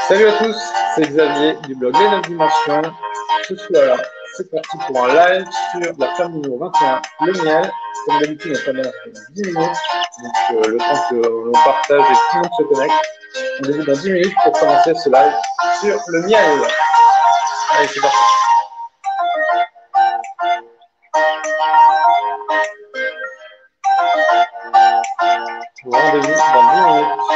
Salut à tous, c'est Xavier du blog Les 9 Dimensions. Ce soir, c'est parti pour un live sur la ferme numéro 21, le miel. Comme d'habitude, notre caméra fait 10 minutes, donc le temps que l'on partage et que tout le monde se connecte. On débute dans 10 minutes pour commencer ce live sur le miel. Allez, c'est parti. Rendez-vous dans 10 minutes.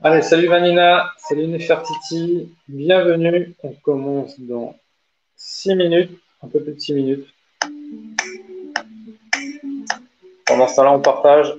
Allez, salut Vanina, salut Nefertiti, bienvenue. On commence dans 6 minutes, un peu plus de 6 minutes. Pendant ce temps-là, on partage.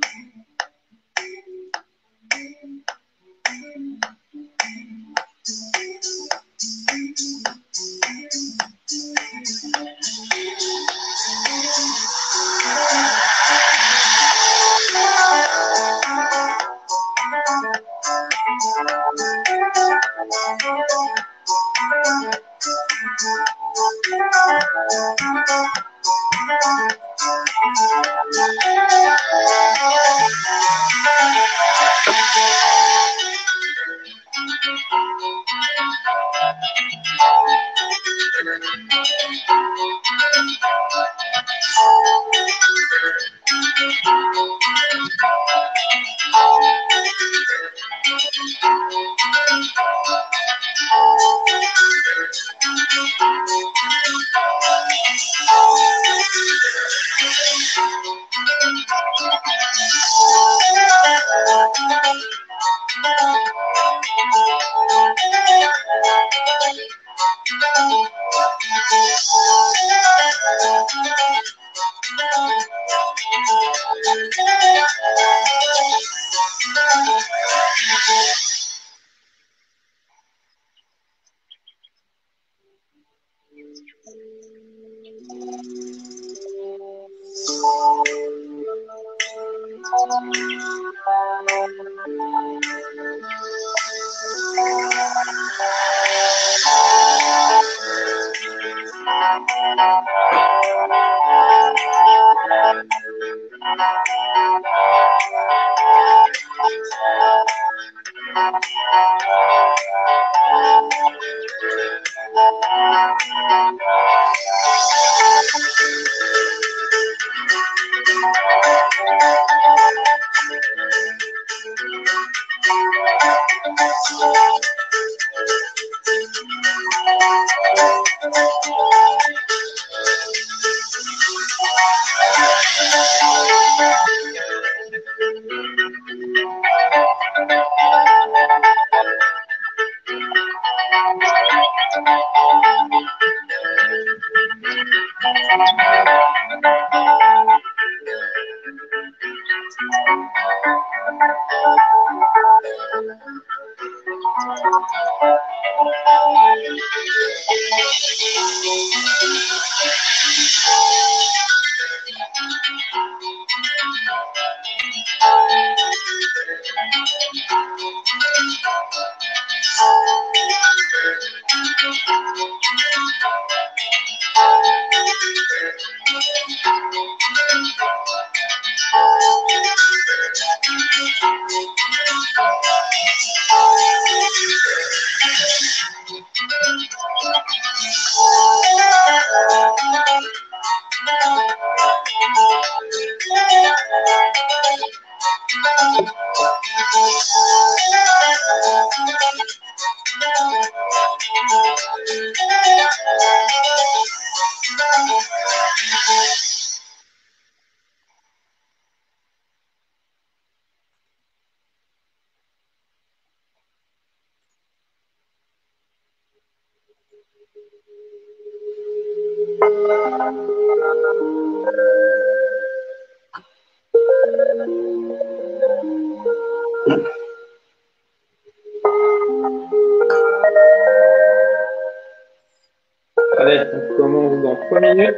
Allez, on commence dans 3 minutes.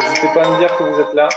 N'hésitez pas à me dire que vous êtes là.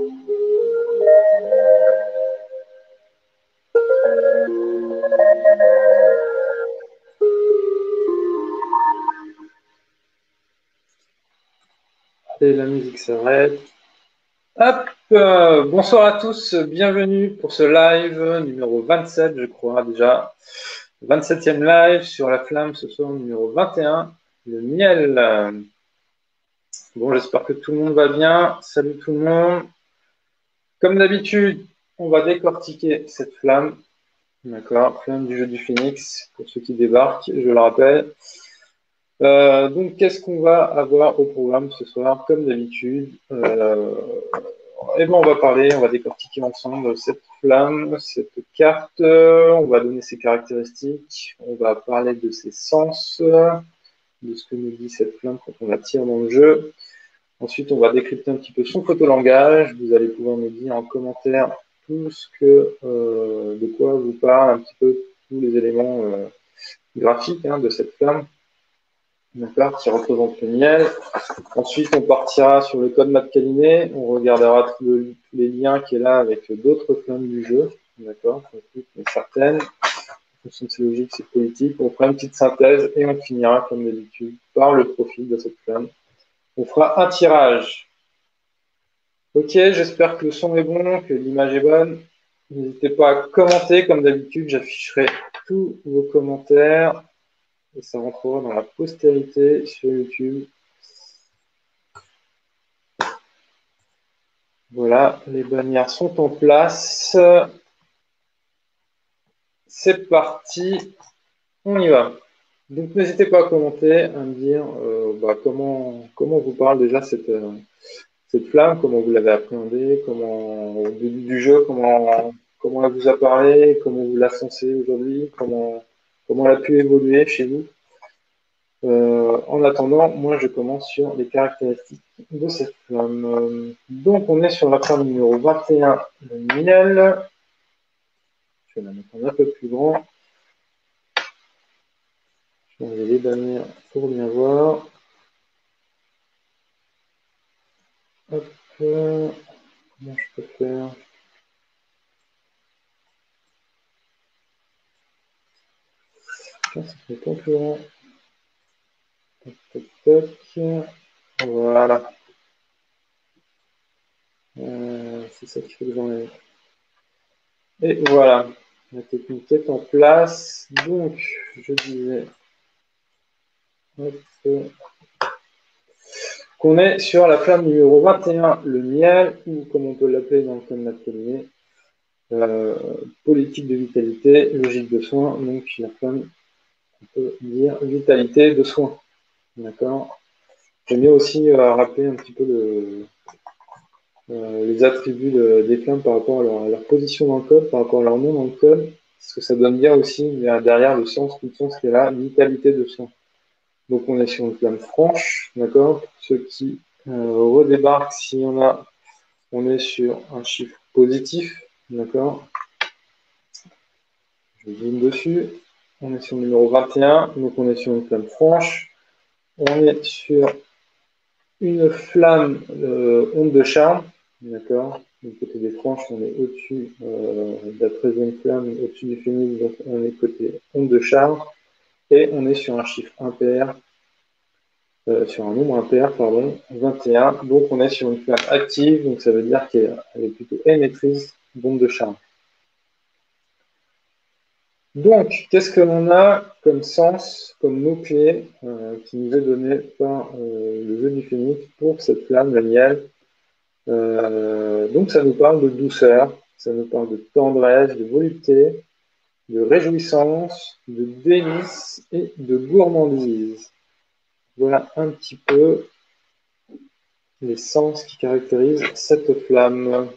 Et la musique s'arrête. Hop, bonsoir à tous, bienvenue pour ce live numéro 27, je crois déjà. 27e live sur la flamme, ce soir numéro 21, le miel. Bon, j'espère que tout le monde va bien. Salut tout le monde. Comme d'habitude, on va décortiquer cette flamme. D'accord, flamme du jeu du Phénix, pour ceux qui débarquent, je le rappelle. Donc, qu'est-ce qu'on va avoir au programme ce soir? Comme d'habitude, on va décortiquer ensemble cette flamme, cette carte. On va donner ses caractéristiques. On va parler de ses sens, de ce que nous dit cette flamme quand on la tire dans le jeu. Ensuite, on va décrypter un petit peu son photolangage. Vous allez pouvoir me dire en commentaire tout ce que, de quoi vous parle un petit peu tous les éléments graphiques de cette flamme. D'accord, qui représente le miel. Ensuite, on partira sur le code Matt-Caliné. On regardera tous les liens qu'il y a là avec d'autres flammes du jeu. D'accord, certaines. En fonction de ces logiques, c'est politique. On fera une petite synthèse et on finira, comme d'habitude, par le profil de cette flamme. On fera un tirage. Ok, j'espère que le son est bon, que l'image est bonne. N'hésitez pas à commenter, comme d'habitude, j'afficherai tous vos commentaires. Et ça rentrera dans la postérité sur YouTube. Voilà, les bannières sont en place. C'est parti, on y va. Donc n'hésitez pas à commenter, à me dire comment vous parle déjà cette flamme, comment vous l'avez appréhendée, comment au début du jeu, comment elle vous a parlé, comment vous la sensez aujourd'hui, comment elle a pu évoluer chez vous. En attendant, moi je commence sur les caractéristiques de cette flamme. Donc on est sur la flamme numéro 21, le miel. Je vais la mettre un peu plus grand. Je vais enlever les bannières pour bien voir. Hop, comment je peux faire? Ça fait pas plus grand. Tac, tac, tac. Voilà. C'est ça qu'il faut que j'enlève. Et voilà. La technique est en place. Donc, je disais qu'on est sur la flamme numéro 21, le miel, ou comme on peut l'appeler dans le code Matt-Caliné, politique de vitalité, logique de soin. Donc, la flamme, on peut dire vitalité de soin. D'accord. J'aime bien aussi rappeler un petit peu les attributs des flammes par rapport à leur position dans le code, par rapport à leur nom dans le code, parce que ça donne bien aussi derrière le sens, tout le sens qui est là, vitalité de soin. Donc on est sur une flamme franche, d'accord. Pour ceux qui redébarquent, s'il y en a, on est sur un chiffre positif, d'accord. Je zoome dessus. On est sur le numéro 21, donc on est sur une flamme franche. On est sur une flamme onde de charme, d'accord. Du côté des franches, on est au-dessus de la 13e flamme, au-dessus du phénix, donc on est côté onde de charme. Et on est sur un chiffre impair, sur un nombre impair, pardon, 21. Donc on est sur une flamme active, donc ça veut dire qu'elle est plutôt émettrice d'onde de charme. Donc, qu'est-ce que l'on a comme sens, comme mot-clé qui nous est donné par le jeu du phénix pour cette flamme, le miel? Donc ça nous parle de douceur, ça nous parle de tendresse, de volupté, de réjouissance, de délice et de gourmandise. Voilà un petit peu les sens qui caractérisent cette flamme.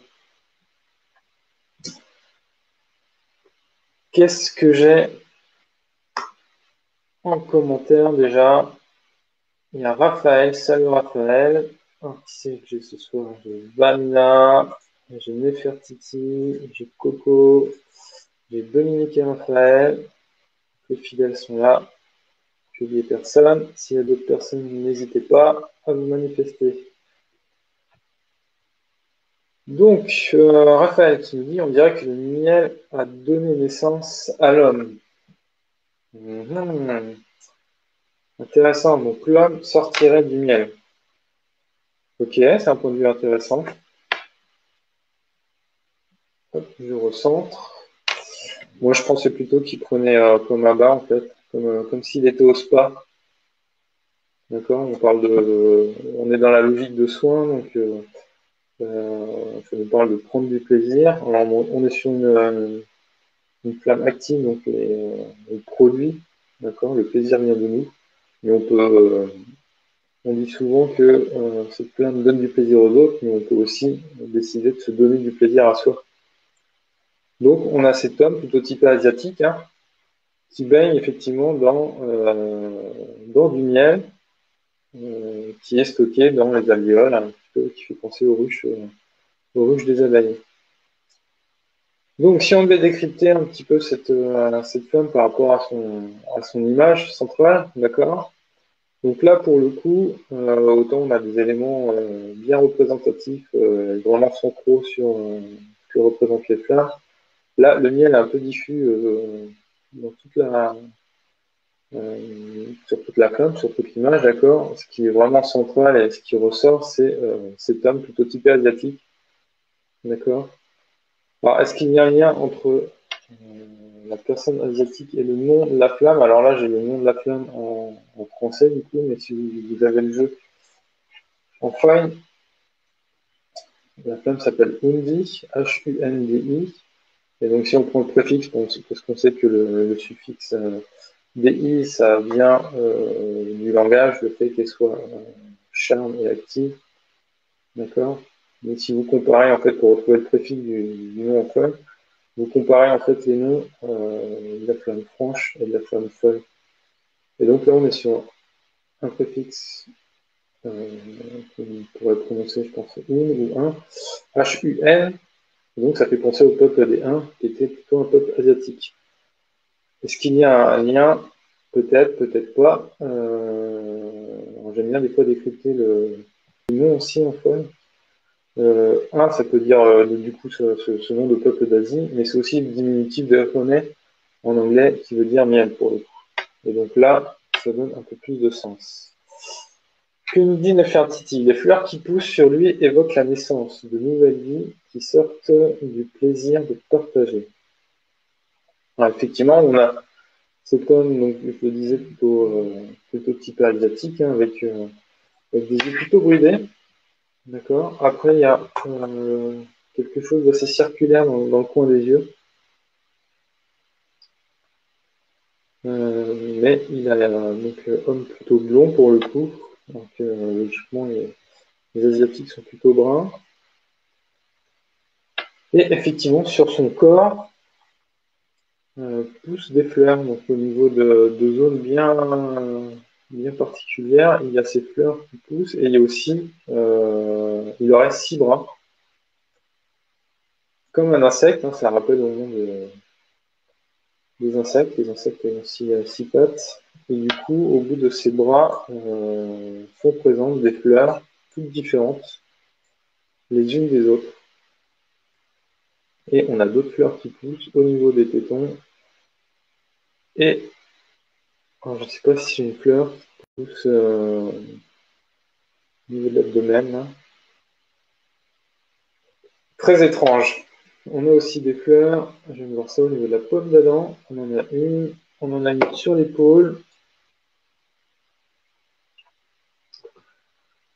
Qu'est-ce que j'ai en commentaire déjà? Il y a Raphaël, salut Raphaël. Qui c'est que j'ai ce soir? J'ai Vanna, j'ai Nefertiti, j'ai Coco, j'ai Dominique et Raphaël. Les fidèles sont là. Je n'oublie personne. S'il y a d'autres personnes, n'hésitez pas à vous manifester. Donc, Raphaël qui nous dit, on dirait que le miel a donné naissance à l'homme. Mhm. Intéressant, donc l'homme sortirait du miel. Ok, c'est un point de vue intéressant. Hop, je recentre. Moi, je pensais plutôt qu'il prenait comme un bain, en fait, comme s'il était au spa. D'accord? On est dans la logique de soins, donc ça nous parle de prendre du plaisir. Alors, on est sur une flamme active, donc les produits, d'accord? Le plaisir vient de nous. Mais on dit souvent que cette flamme donne du plaisir aux autres, mais on peut aussi décider de se donner du plaisir à soi. Donc, on a cet homme plutôt typé asiatique, hein, qui baigne effectivement dans du miel qui est stocké dans les alvéoles, un petit peu, qui fait penser aux ruches des abeilles. Donc, si on devait décrypter un petit peu cette femme par rapport à son image centrale, d'accord? Donc là, pour le coup, autant on a des éléments bien représentatifs, vraiment centraux sur ce que représentent les fleurs. Là, le miel est un peu diffus dans sur toute la flamme, sur toute l'image, d'accord? Ce qui est vraiment central et ce qui ressort, c'est cet homme plutôt typé asiatique, d'accord? Alors, est-ce qu'il y a un lien entre la personne asiatique et le nom de la flamme? Alors là, j'ai le nom de la flamme en français, du coup, mais si vous avez le jeu en fine, la flamme s'appelle Hundi, Hundi. Et donc, si on prend le préfixe, parce qu'on sait que le suffixe DI, ça vient du langage, le fait qu'elle soit charme et active, d'accord? Mais si vous comparez, en fait, pour retrouver le préfixe du nom en flamme, vous comparez en fait les noms de la flamme franche et de la flamme folle. Et donc là, on est sur un préfixe qu'on pourrait prononcer, je pense, une ou un, Hun. Donc ça fait penser au peuple des Huns, qui était plutôt un peuple asiatique. Est-ce qu'il y a un lien? Peut-être, peut-être pas. J'aime bien des fois décrypter le nom aussi en fait. Un, ça peut dire du coup ce nom de peuple d'Asie, mais c'est aussi le diminutif de honey en anglais qui veut dire miel pour le coup. Et donc là, ça donne un peu plus de sens. Que nous dit Nefertiti? Les fleurs qui poussent sur lui évoquent la naissance de nouvelles vies qui sortent du plaisir de partager. Alors, effectivement, on a cet homme, donc je le disais, plutôt type asiatique, hein, avec des yeux plutôt bridés. D'accord. Après, il y a quelque chose d'assez circulaire dans le coin des yeux. Mais il a donc homme plutôt blond pour le coup. Donc logiquement, les Asiatiques sont plutôt bruns. Et effectivement, sur son corps poussent des fleurs. Donc au niveau de zones bien particulières, il y a ces fleurs qui poussent. Et il y a aussi, il aurait 6 bras, comme un insecte. Hein, ça rappelle au nom des insectes. Les insectes ont aussi 6 pattes. Et du coup, au bout de ces bras sont présentes des fleurs toutes différentes les unes des autres. Et on a d'autres fleurs qui poussent au niveau des tétons. Et alors, je ne sais pas si c'est une fleur qui pousse au niveau de l'abdomen, là. Très étrange. On a aussi des fleurs, je vais voir ça au niveau de la paume d'Adam. On en a une sur l'épaule.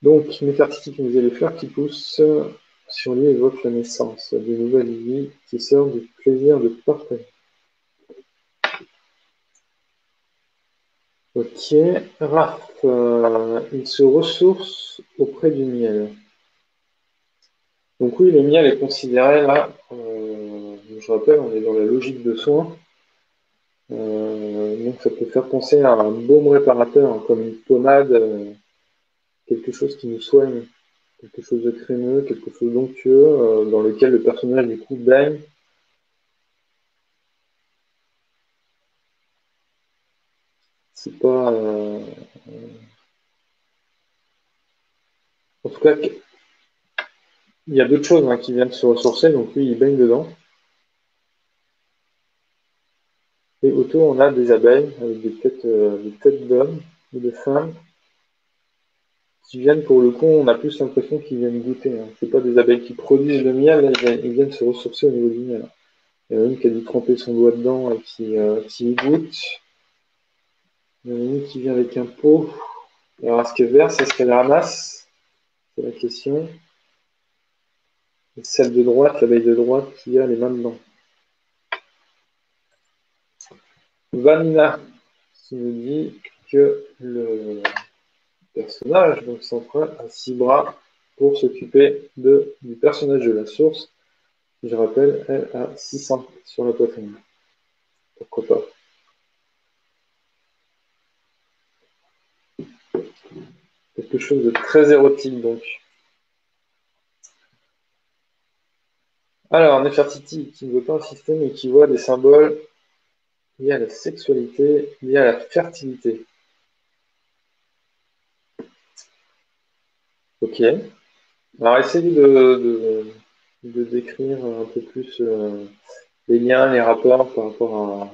Donc, Néfertiti qui nous dit les fleurs qui poussent sur lui évoquent la naissance d'une nouvelle vie qui sort du plaisir de partager. Ok, Raph, il se ressource auprès du miel. Donc oui, le miel est considéré là, je rappelle, on est dans la logique de soins. Donc ça peut faire penser à un baume réparateur, hein, comme une pommade, quelque chose qui nous soigne, quelque chose de crémeux, quelque chose d'onctueux, dans lequel le personnage du coup baigne. C'est pas, en tout cas, Il y a d'autres choses qui viennent se ressourcer, donc lui, il baigne dedans. Et autour, on a des abeilles avec des têtes d'hommes ou de femmes qui viennent, pour le coup, on a plus l'impression qu'ils viennent goûter. C'est pas des abeilles qui produisent le miel, là, ils viennent se ressourcer au niveau du miel. Il y en a une qui a dû tremper son doigt dedans et qui y goûte. Il y en a une qui vient avec un pot. Alors, est-ce qu'elle verse, est-ce qu'elle ramasse? C'est la question. Et celle de droite, l'abeille de droite, qui a les mains dedans. Vanina, qui nous dit que le personnage donc central a 6 bras pour s'occuper du personnage de la source. Je rappelle, elle a 600 sur la poitrine. Pourquoi pas? Quelque chose de très érotique donc. Alors, Nefertiti, qui ne veut pas insister, mais qui voit des symboles liés à la sexualité, liés à la fertilité. Ok. Alors, essayez de décrire un peu plus les liens, les rapports par rapport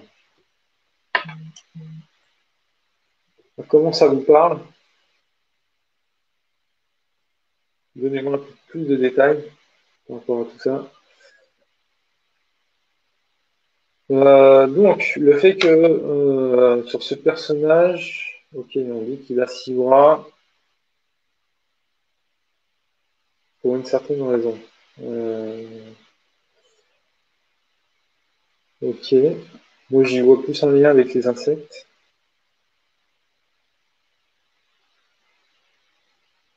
à comment ça vous parle. Donnez-moi un peu plus de détails par rapport à tout ça. Donc, le fait que sur ce personnage, ok, on dit qu'il a 6 bras pour une certaine raison. Ok. Moi, j'y vois plus un lien avec les insectes.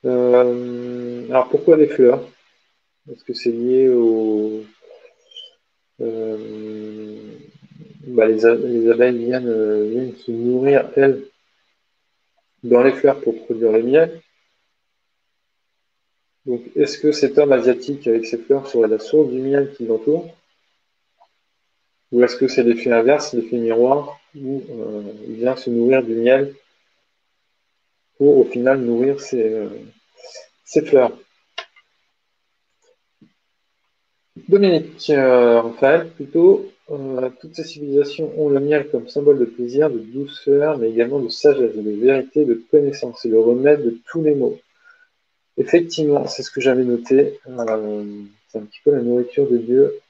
Alors, pourquoi les fleurs? Est-ce que c'est lié euh, les abeilles viennent se nourrir, elles, dans les fleurs pour produire le miel. Donc, est-ce que cet homme asiatique avec ses fleurs serait la source du miel qui l'entoure? Ou est-ce que c'est l'effet inverse, l'effet miroir, où il vient se nourrir du miel pour au final nourrir ses fleurs? Dominique, Raphaël, plutôt, toutes ces civilisations ont le miel comme symbole de plaisir, de douceur, mais également de sagesse, de vérité, de connaissance. C'est le remède de tous les maux. Effectivement, c'est ce que j'avais noté. C'est un petit peu la nourriture de Dieu.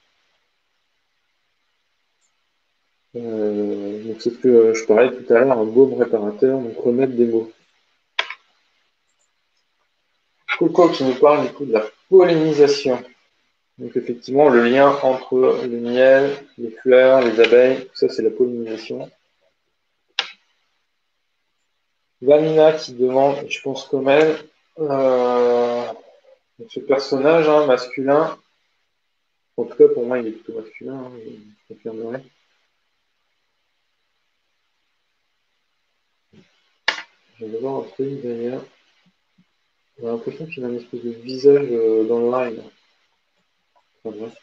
Donc c'est ce que je parlais tout à l'heure, un baume réparateur, donc remède des maux. Coco qui nous parle du coup de la pollinisation. Donc effectivement, le lien entre le miel, les fleurs, les abeilles, tout ça c'est la pollinisation. Vanina qui demande, je pense comme elle, ce personnage masculin, en tout cas pour moi il est plutôt masculin, je confirmerai. Je vais voir un truc derrière. J'ai l'impression qu'il a une espèce de visage dans l'oreille. Enfin, bref.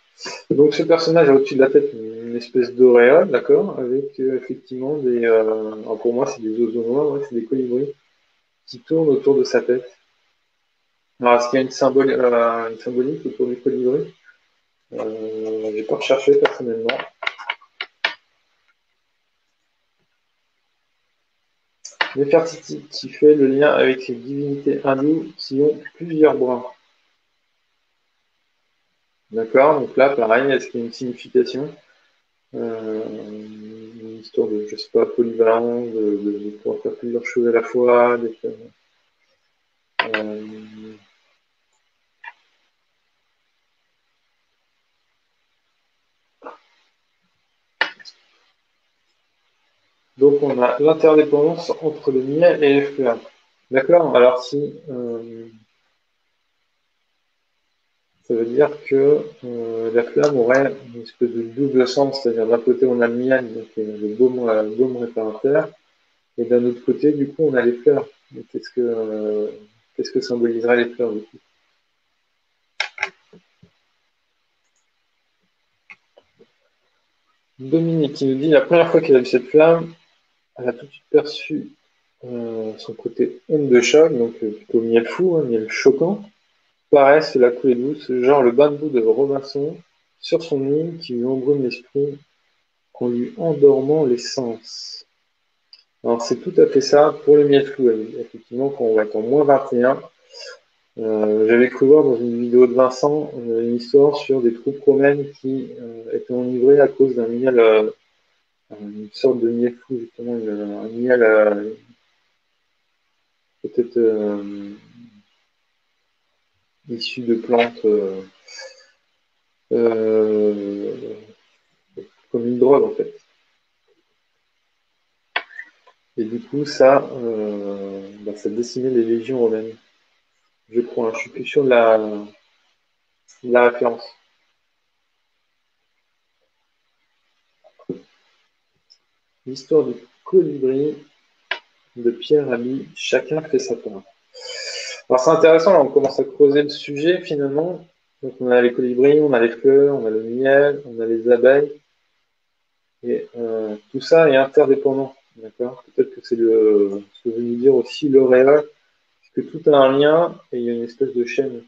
Donc ce personnage a au-dessus de la tête une espèce d'auréole, d'accord, avec effectivement alors pour moi c'est des oiseaux noirs, ouais, c'est des colibris qui tournent autour de sa tête. Alors est-ce qu'il y a une symbolique autour du colibri? J'ai pas recherché personnellement. Nefertiti qui fait le lien avec les divinités hindoues qui ont plusieurs bras. D'accord, donc là pareil, est-ce qu'il y a une signification? Une histoire de, je sais pas, polyvalent, de pouvoir faire plusieurs choses à la fois. Euh, donc on a l'interdépendance entre le miel et les fleurs. D'accord, alors si ça veut dire que la flamme aurait une espèce de double sens, c'est-à-dire d'un côté on a le miel, donc le baume réparateur, et d'un autre côté, du coup, on a les fleurs. Qu'est-ce que symboliseraient les fleurs, du coup? Dominique qui nous dit la première fois qu'elle a vu cette flamme, elle a tout de suite perçu son côté onde de choc, donc plutôt miel fou, miel choquant. Paresse la coulée douce, genre le bain de boue de Robinson, sur son île qui lui embrume l'esprit en lui endormant les sens. Alors c'est tout à fait ça pour le miel flou. Effectivement, quand on va être en moins 21, j'avais cru voir dans une vidéo de Vincent une histoire sur des troupes romaines qui étaient enivrées à cause d'un miel, une sorte de miel flou, justement, un miel peut-être issu de plantes euh, comme une drogue en fait. Et du coup, ça décimait les légions romaines. Je crois, hein, je suis plus sûr de la référence. L'histoire du colibri de Pierre Rabhi, chacun fait sa part. Alors c'est intéressant, là, on commence à creuser le sujet finalement. Donc on a les colibris, on a les fleurs, on a le miel, on a les abeilles. Et tout ça est interdépendant. D'accord. Peut-être que c'est ce que veut nous dire aussi l'auréole, que tout a un lien et il y a une espèce de chaîne.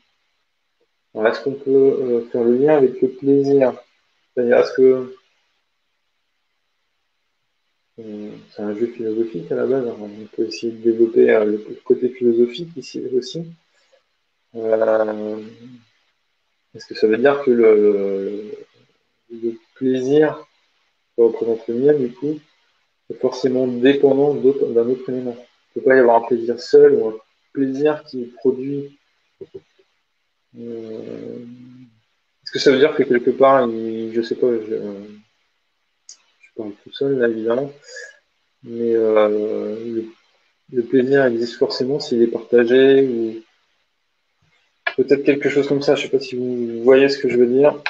Alors est-ce qu'on peut faire le lien avec le plaisir? C'est-à-dire, est-ce que c'est un jeu philosophique à la base, hein. On peut essayer de développer le côté philosophique ici aussi. Euh, Est-ce que ça veut dire que le plaisir qui représente le mien, du coup, est forcément dépendant d'un autre élément? Il ne peut pas y avoir un plaisir seul ou un plaisir qui est produit. Est-ce que ça veut dire que quelque part, je sais pas, je parle tout seul là évidemment, mais le plaisir existe forcément s'il est partagé ou peut-être quelque chose comme ça. Je sais pas si vous voyez ce que je veux dire.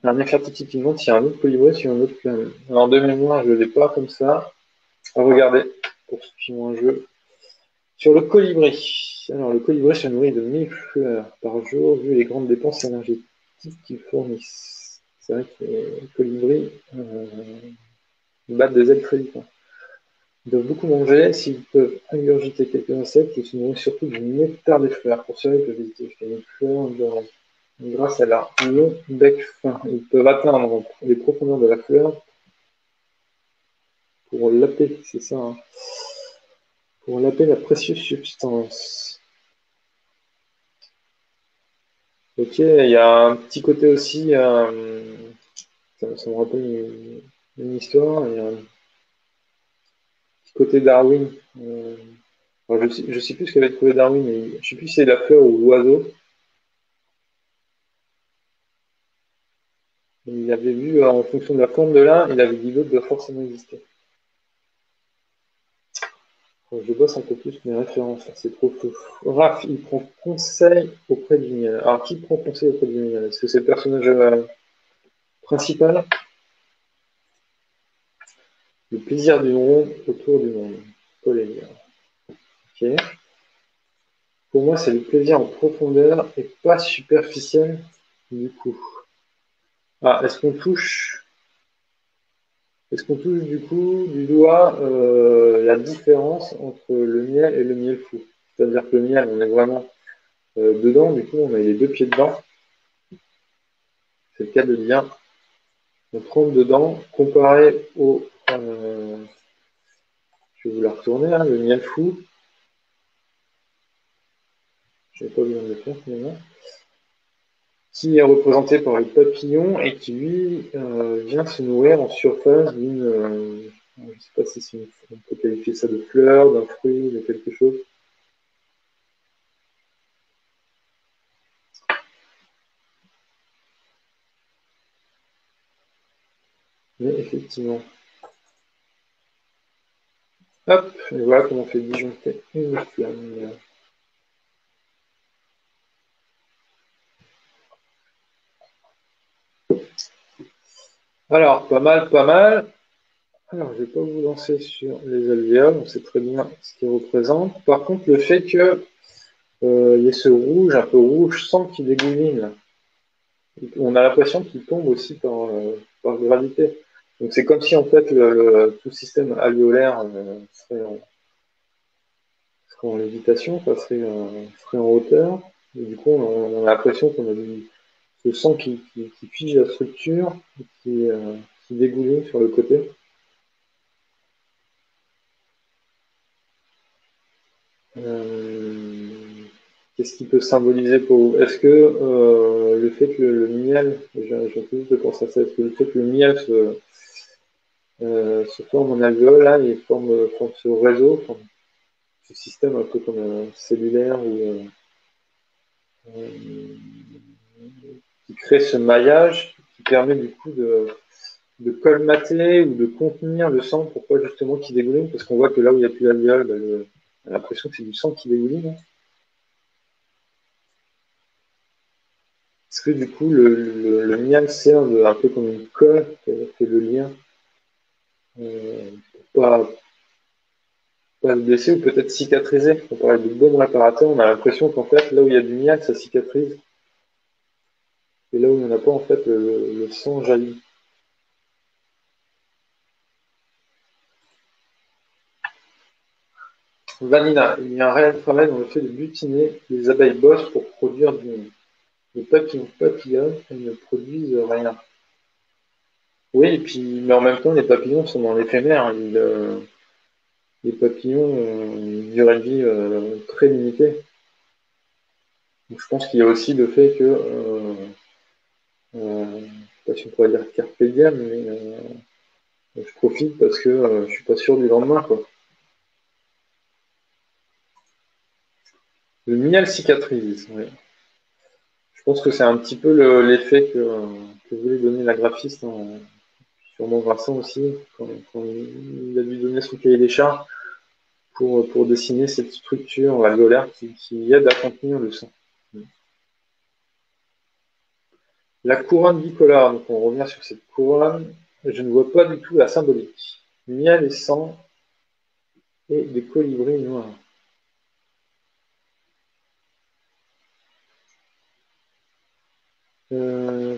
Un éclaircie qui monte, il y a un autre colibri sur une autre planète. Alors de mémoire, je ne l'ai pas comme ça. Regardez, pour ceux qui ont un jeu. Sur le colibri. Alors le colibri se nourrit de 1000 fleurs par jour, vu les grandes dépenses énergétiques qu'ils fournissent. C'est vrai que les colibris battent des ailes très vite, hein. Ils doivent beaucoup manger. S'ils peuvent ingurgiter quelques insectes, ils se nourrissent surtout du nectar des fleurs. Pour cela, ils peuvent visiter jusqu'à une fleur grâce à leur long bec fin. Ils peuvent atteindre les profondeurs de la fleur pour laper, c'est ça, hein, pour laper la précieuse substance. Ok, il y a un petit côté aussi, ça me rappelle une histoire, il y a un petit côté Darwin. Alors je sais plus ce qu'avait trouvé Darwin, mais je sais plus si c'est la fleur ou l'oiseau. Il avait vu, en fonction de la forme de l'un, il avait dit l'autre doit forcément exister. Je bosse un peu plus mes références, c'est trop fou. Raph, il prend conseil auprès du miel. Alors, qui prend conseil auprès du miel? Est-ce que c'est le personnage principal? Le plaisir du rond autour du monde. Paul Eluard. Ok. Pour moi, c'est le plaisir en profondeur et pas superficiel du coup. Ah, est-ce qu'on touche du coup du doigt la différence entre le miel et le miel fou? C'est-à-dire que le miel, on est vraiment dedans, du coup, on a les deux pieds dedans. C'est le cas de dire. On trempe dedans, comparé au. Je vais vous la retourner, hein, le miel fou. Je n'ai pas besoin de le faire finalement. Qui est représenté par le papillon et qui lui vient se nourrir en surface d'une. Je ne sais pas si on peut qualifier ça de fleur, d'un fruit, de quelque chose. Mais effectivement. Hop, et voilà comment on fait disjoncter une flamme. Alors, pas mal, pas mal. Alors, je ne vais pas vous lancer sur les alvéoles, on sait très bien ce qu'ils représentent. Par contre, le fait que il y ait ce rouge, un peu rouge, sans qu'il dégouline, on a l'impression qu'il tombe aussi par gravité. Donc c'est comme si en fait tout le système alvéolaire serait en lévitation, serait en hauteur. Et du coup, on a l'impression qu'on a ce sang qui fige la structure, qui dégouline sur le côté. Qu'est-ce qui peut symboliser pour vous? Est-ce que le fait que le miel, j'ai juste de penser à ça, est-ce que le fait que le miel se forme en alvéole, là, et forme ce réseau, forme ce système un peu comme cellulaire, euh, qui crée ce maillage qui permet du coup de colmater ou de contenir le sang pour pas justement qu'il dégouline, parce qu'on voit que là où il n'y a plus l'alvéole, bah, on a l'impression que c'est du sang qui dégouline. Est-ce que du coup le miel sert un peu comme une colle qui fait le lien pour pas se blesser ou peut-être cicatriser? On parlait de baume réparateur, on a l'impression qu'en fait là où il y a du miel ça cicatrise et là où il n'y en a pas en fait le sang jaillit. Vanilla, il y a un réel travail dans le fait de butiner les abeilles bosses pour produire du miel. Les papillons papillonnent et ne produisent rien. Oui, et puis, mais en même temps, les papillons sont dans l'éphémère. Les papillons ont une durée de vie très limitée. Donc, je pense qu'il y a aussi le fait que, je sais pas si on pourrait dire carpe diem, mais je profite parce que je suis pas sûr du lendemain, quoi. Le miel cicatrise, oui. Je pense que c'est un petit peu l'effet que voulait donner la graphiste, hein, sûrement Vincent aussi, quand il a dû donner son cahier des charges pour dessiner cette structure alvéolaire qui aide à contenir le sang. La couronne bicolore, donc on revient sur cette couronne, je ne vois pas du tout la symbolique. Miel et sang et des colibris noirs. Euh,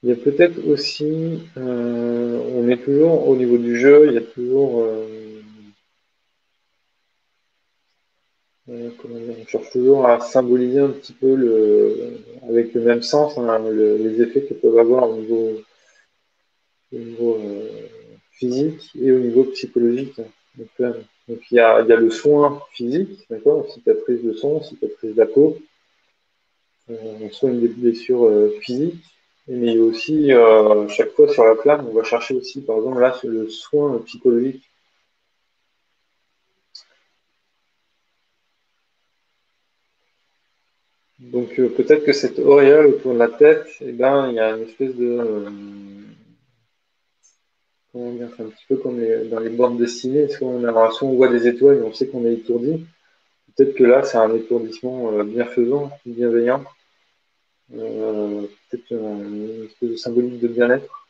il y a peut-être aussi, on est toujours au niveau du jeu, il y a toujours, comment dire, on cherche toujours à symboliser un petit peu avec le même sens, hein, les effets que peuvent avoir au niveau physique et au niveau psychologique. Donc, il y a le soin physique, d'accord, cicatrice de sang, cicatrice de la peau, on soigne des blessures physiques, mais il y a aussi, chaque fois sur la flamme, on va chercher aussi, par exemple, là, sur le soin psychologique. Donc peut-être que cette auréole autour de la tête, eh ben, il y a une espèce de, comment dire, c'est un petit peu comme dans les bandes dessinées, soit on voit des étoiles et on sait qu'on est étourdi. Peut-être que là, c'est un étourdissement bienfaisant, bienveillant, peut-être une espèce de symbolique de bien-être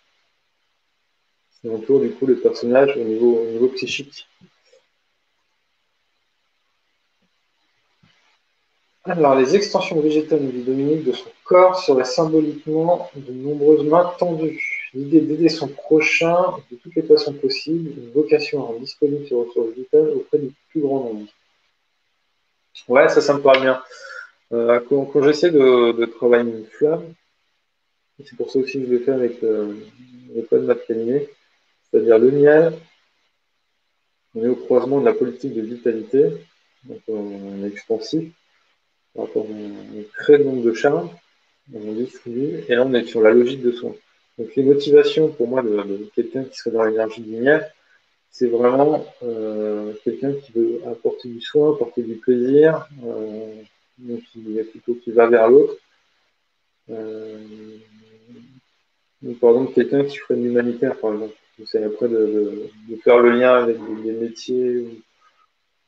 qui entoure du coup le personnage au niveau psychique. Alors, les extensions végétales du Dominique de son corps seraient symboliquement de nombreuses mains tendues. L'idée d'aider son prochain de toutes les façons possibles, une vocation à rendre disponible ses ressources vitales auprès du plus grand nombre. Ouais, ça me paraît bien. Quand j'essaie de travailler une flamme, et c'est pour ça aussi que je l'ai fait avec le code Mat Calimé, c'est-à-dire le miel, on est au croisement de la politique de vitalité, donc on est expansif, par rapport on crée le nombre de charges, on distribue, et là on est sur la logique de soin. Donc les motivations pour moi de quelqu'un qui serait dans l'énergie du miel, c'est vraiment quelqu'un qui veut apporter du soin, apporter du plaisir, donc qui va vers l'autre. Euh, donc, par exemple, quelqu'un qui ferait de l'humanitaire, par exemple. C'est après de faire le lien avec des métiers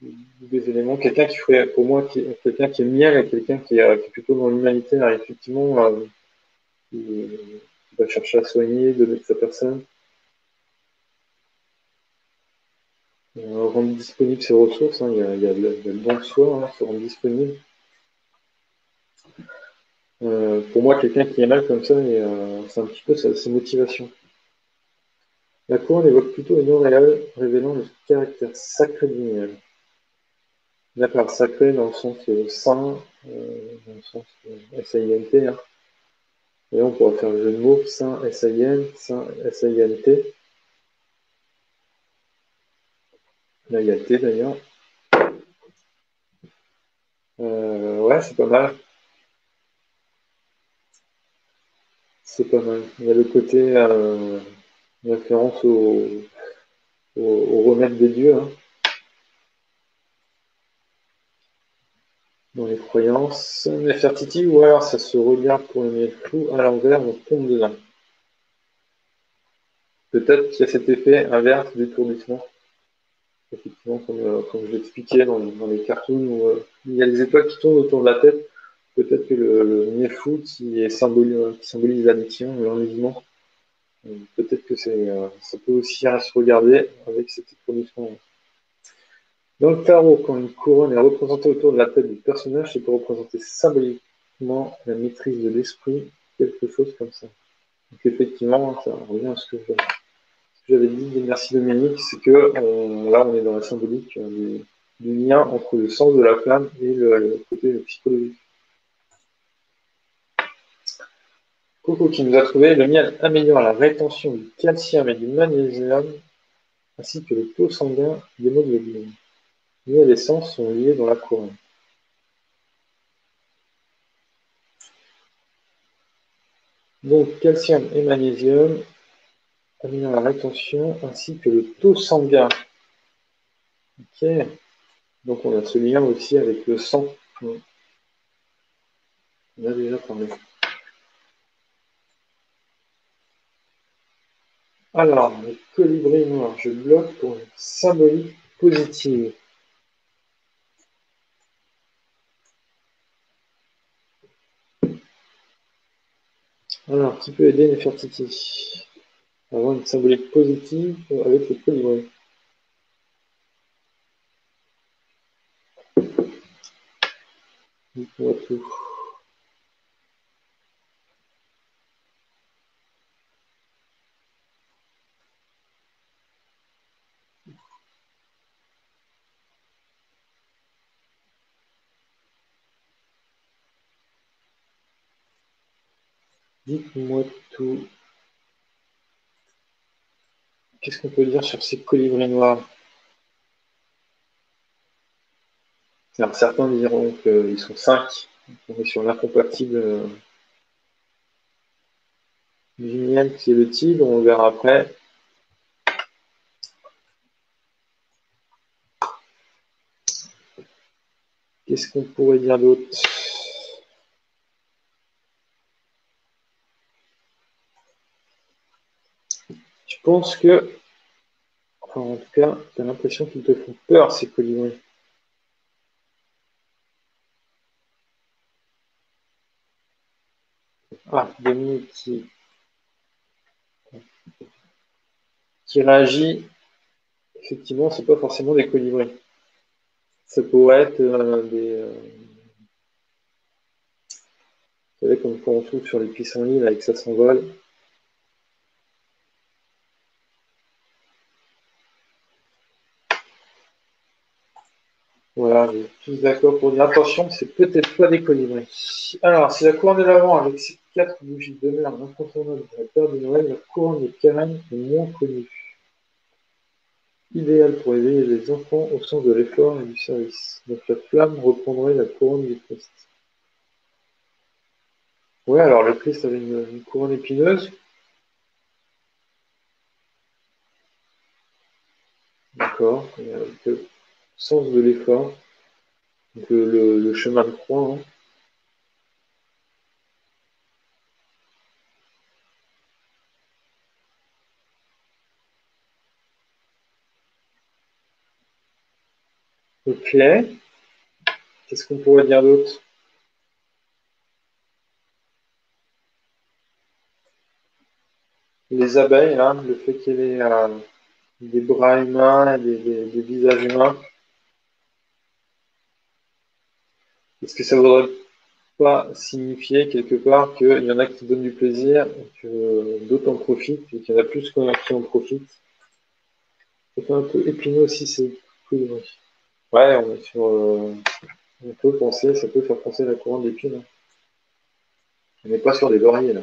ou des éléments. Quelqu'un qui ferait, pour moi, quelqu'un qui est miel et quelqu'un qui est plutôt dans l'humanitaire, effectivement, qui va chercher à soigner, donner de sa personne, rendre disponible ses ressources. Hein, il y a le don de soi, hein, se rendre disponible. Pour moi, quelqu'un qui est mal comme ça, c'est un petit peu ses motivations. La couronne évoque plutôt une auréole révélant le caractère sacré du miel. Une affaire sacrée dans le sens saint, dans le sens S-A-I-N-T. Hein. Et on pourrait faire le jeu de mots, saint S-A-I-N, saint S-A-I-N-T. Là, il y a le T d'ailleurs. Ouais, c'est pas mal. C'est pas mal. Il y a le côté référence au remède des dieux, hein, dans les croyances. Nefertiti, ou alors ça se regarde pour le miel flou à l'envers, on tombe dedans. Peut-être qu'il y a cet effet inverse d'étourdissement. Effectivement, comme je l'expliquais dans les cartoons, où il y a les étoiles qui tournent autour de la tête. Peut-être que le niais fou qui symbolise l'addiction, l'enlisement, peut-être que ça peut aussi se regarder avec cette étourdissement. Dans le tarot, quand une couronne est représentée autour de la tête du personnage, c'est pour représenter symboliquement la maîtrise de l'esprit, quelque chose comme ça. Donc effectivement, ça revient à ce que j'avais dit, merci Dominique, c'est que là on est dans la symbolique du lien entre le sens de la flamme et le côté psychologique. Coco qui nous a trouvé: le miel améliore la rétention du calcium et du magnésium, ainsi que le taux sanguin d'hémoglobine. Miel et sens sont liés dans la couronne. Donc calcium et magnésium améliorent la rétention, ainsi que le taux sanguin. Ok. Donc on a ce lien aussi avec le sang. On a déjà parlé. Alors, le colibri noir, je bloque pour une symbolique positive. Alors, qui peut aider Nefertiti à avoir une symbolique positive avec le colibri? Dites-moi tout. Dites-moi tout. Qu'est-ce qu'on peut dire sur ces colibris noirs? Alors, certains diront qu'ils sont 5. On est sur l'incompatible du miel qui est le tigre, on le verra après. Qu'est-ce qu'on pourrait dire d'autre? Je pense que, enfin, en tout cas, tu as l'impression qu'ils te font peur, ces colibris. Ah, Dominique qui réagit. Effectivement, c'est pas forcément des colibris. Ça pourrait être vous savez, comme quand on trouve sur les pissenlits, là, et que ça s'envole. Voilà, on est tous d'accord pour dire attention, c'est peut-être pas des colibris. Alors, si la couronne de l'Avent avec ses 4 bougies demeure incontournable de la période de Noël, la couronne des carènes est moins connue. Idéal pour éveiller les enfants au sens de l'effort et du service. Donc la flamme reprendrait la couronne du Christ. Ouais, alors le Christ avait une couronne épineuse. D'accord, avec le sens de l'effort. Donc le chemin de croix. Hein. Ok, qu'est-ce qu'on pourrait dire d'autre? Les abeilles, là, le fait qu'il y ait des bras humains et des visages humains. Est-ce que ça voudrait pas signifier quelque part qu'il y en a qui donnent du plaisir et que d'autres en profitent et qu'il y en a plus qui en profitent? Ça fait un peu épineux aussi, c'est cool. Ouais, on est sur. On peut penser, ça peut faire penser à la couronne d'épines, hein. On n'est pas sur des lauriers, là.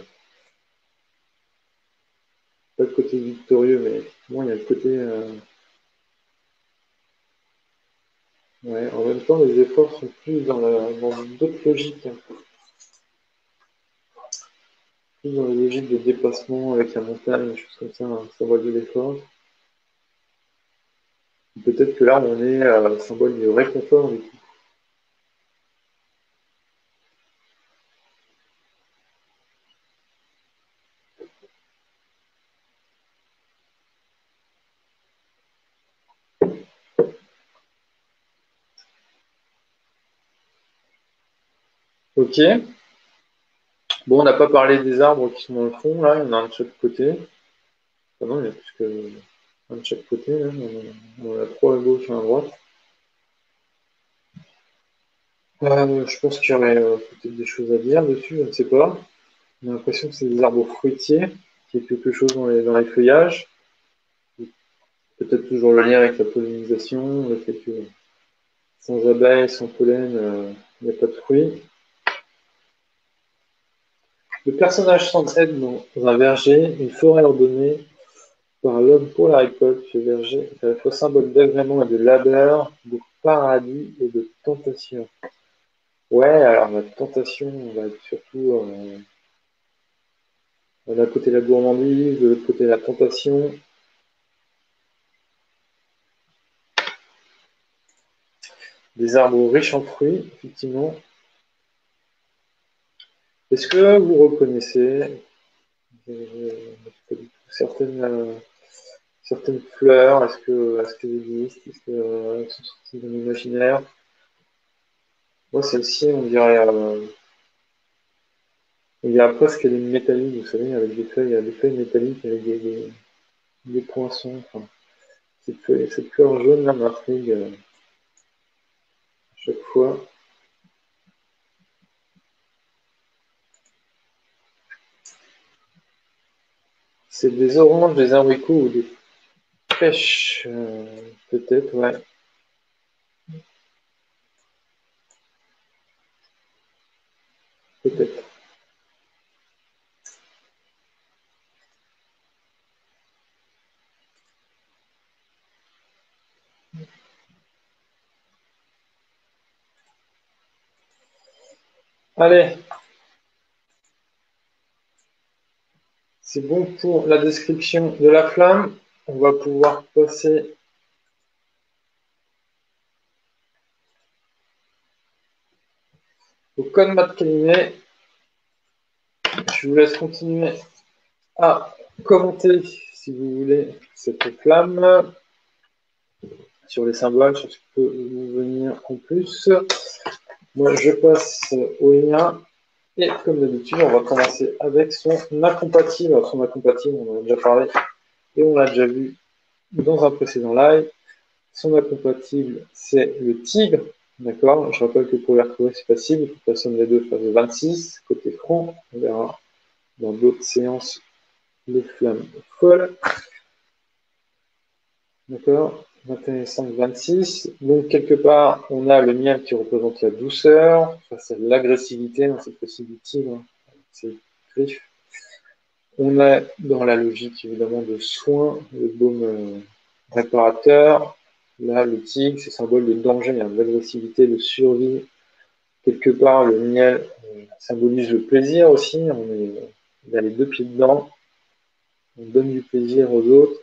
Pas le côté victorieux, mais effectivement, il y a le côté. Ouais, en même temps, les efforts sont plus dans d'autres logiques, hein. Plus dans la logique de déplacement avec la montagne, des choses comme ça, un symbole de l'effort. Peut-être que là, on est symbole du réconfort, du coup. Ok. Bon, on n'a pas parlé des arbres qui sont dans le fond, là, il y en a un de chaque côté. Enfin, non, il y a plus que un de chaque côté, là. On en a trois à gauche et un à droite. Je pense qu'il y aurait peut-être des choses à dire dessus, je ne sais pas. J'ai l'impression que c'est des arbres fruitiers, qu'il y a quelque chose dans les feuillages. Peut-être toujours le lien avec la pollinisation, le fait que sans abeilles, sans pollen, il n'y a pas de fruits. Le personnage s'entraide dans un verger, une forêt ordonnée par l'homme pour la récolte. Ce verger est à la fois symbole d'agrément et de labeur, de paradis et de tentation. Ouais, alors la tentation, on va être surtout d'un côté la gourmandise, de l'autre côté la tentation. Des arbres riches en fruits, effectivement. Est-ce que vous reconnaissez certaines fleurs? Est-ce qu'elles existent? Est-ce qu'elles sont sorties de l'imaginaire? Moi, celle-ci, on dirait presque qu'elle est métallique, vous savez, avec des feuilles métalliques, avec des poinçons. Enfin, cette fleur jaune là m'intrigue à chaque fois. C'est des oranges, des abricots ou des pêches, peut-être, ouais, peut-être. Allez, c'est bon pour la description de la flamme. On va pouvoir passer au code math Calumet. Je vous laisse continuer à commenter, si vous voulez, cette flamme sur les symboles, sur ce qui peut vous venir en plus. Moi, je passe au lien. Et comme d'habitude, on va commencer avec son incompatible. Alors, son incompatible, on en a déjà parlé et on l'a déjà vu dans un précédent live. Son incompatible, c'est le tigre. D'accord. Je rappelle que pour les retrouver, c'est facile. Il faut que la somme des deux fasse 26. Côté front, on verra dans d'autres séances les flammes folles. D'accord. 21, 5, 26. Donc, quelque part, on a le miel qui représente la douceur. Ça, c'est l'agressivité, dans cette fois-ci du tigre. C'est griffes. On a dans la logique évidemment de soins, le baume réparateur. Là, le tigre, c'est symbole de danger, d'agressivité, de survie. Quelque part, le miel symbolise le plaisir aussi. Il a les deux pieds dedans. On donne du plaisir aux autres.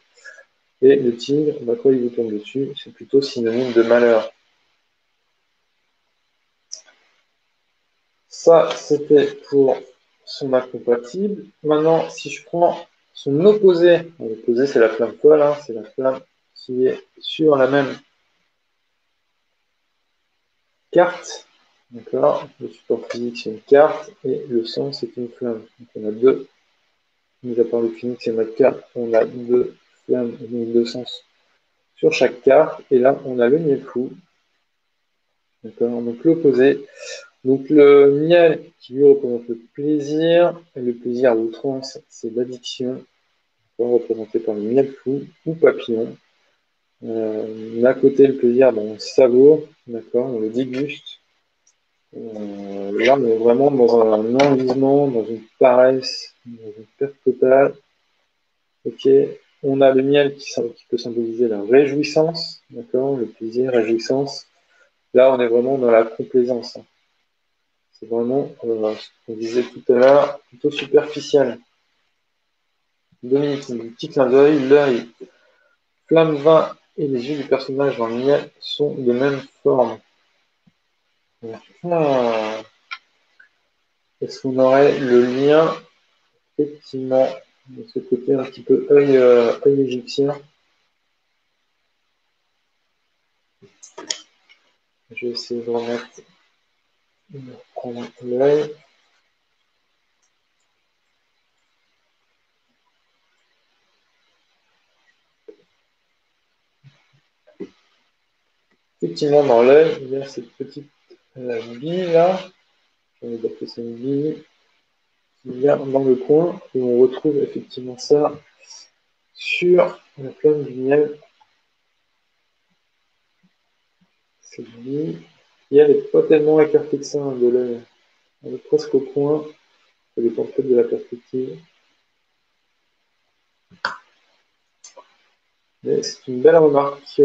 Et le tigre, bah, quand il vous tombe dessus, c'est plutôt synonyme de malheur. Ça, c'était pour son incompatible. Maintenant, si je prends son opposé, l'opposé, c'est la flamme folle, hein, c'est la flamme qui est sur la même carte. D'accord. Le support physique, c'est une carte, et le sens, c'est une flamme. Donc, on a deux, mis à part le phoenix c'est notre carte, on a deux flammes, donc deux sens sur chaque carte, et là, on a le miel fou. D'accord. Donc, l'opposé. Donc, le miel qui lui représente le plaisir, et le plaisir à outrance, c'est l'addiction, représenté par le miel fou ou papillon. D'un côté, le plaisir, bon, on savoure, d'accord, on le déguste. Là, on est vraiment dans un enlisement, dans une paresse, dans une perte totale. Ok, on a le miel qui peut symboliser la réjouissance, d'accord, le plaisir, réjouissance. Là, on est vraiment dans la complaisance, hein. C'est vraiment ce qu'on disait tout à l'heure, plutôt superficiel. Dominique, un petit clin d'œil, l'œil, flamme vin et les yeux du personnage dans le miel sont de même forme. Ah. Est-ce qu'on aurait le lien, effectivement, de ce côté un petit peu œil égyptien? Je vais essayer de prendre l'œil. Effectivement, dans l'œil, il y a cette petite bille là, on va dire que c'est une bille qui vient dans le coin, et on retrouve effectivement ça sur la flamme du miel. Cette bille, et elle n'est pas tellement écartée que ça, hein, de l'œil. Elle est presque au coin, ça dépend peut-être de la perspective. Mais c'est une belle remarque.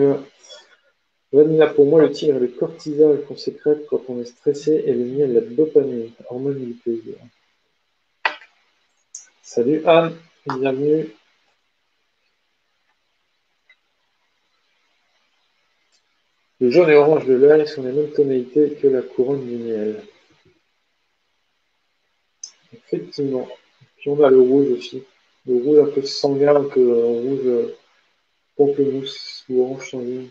Vanilla, pour moi, le tigre est le cortisol qu'on sécrète quand on est stressé et le miel, la dopamine, hormone du plaisir. Salut Anne, bienvenue. Le jaune et orange de l'œil sont les mêmes tonalités que la couronne du miel. Effectivement. Puis on a le rouge aussi. Le rouge un peu sanguin, un peu rouge pamplemousse ou orange sanguin.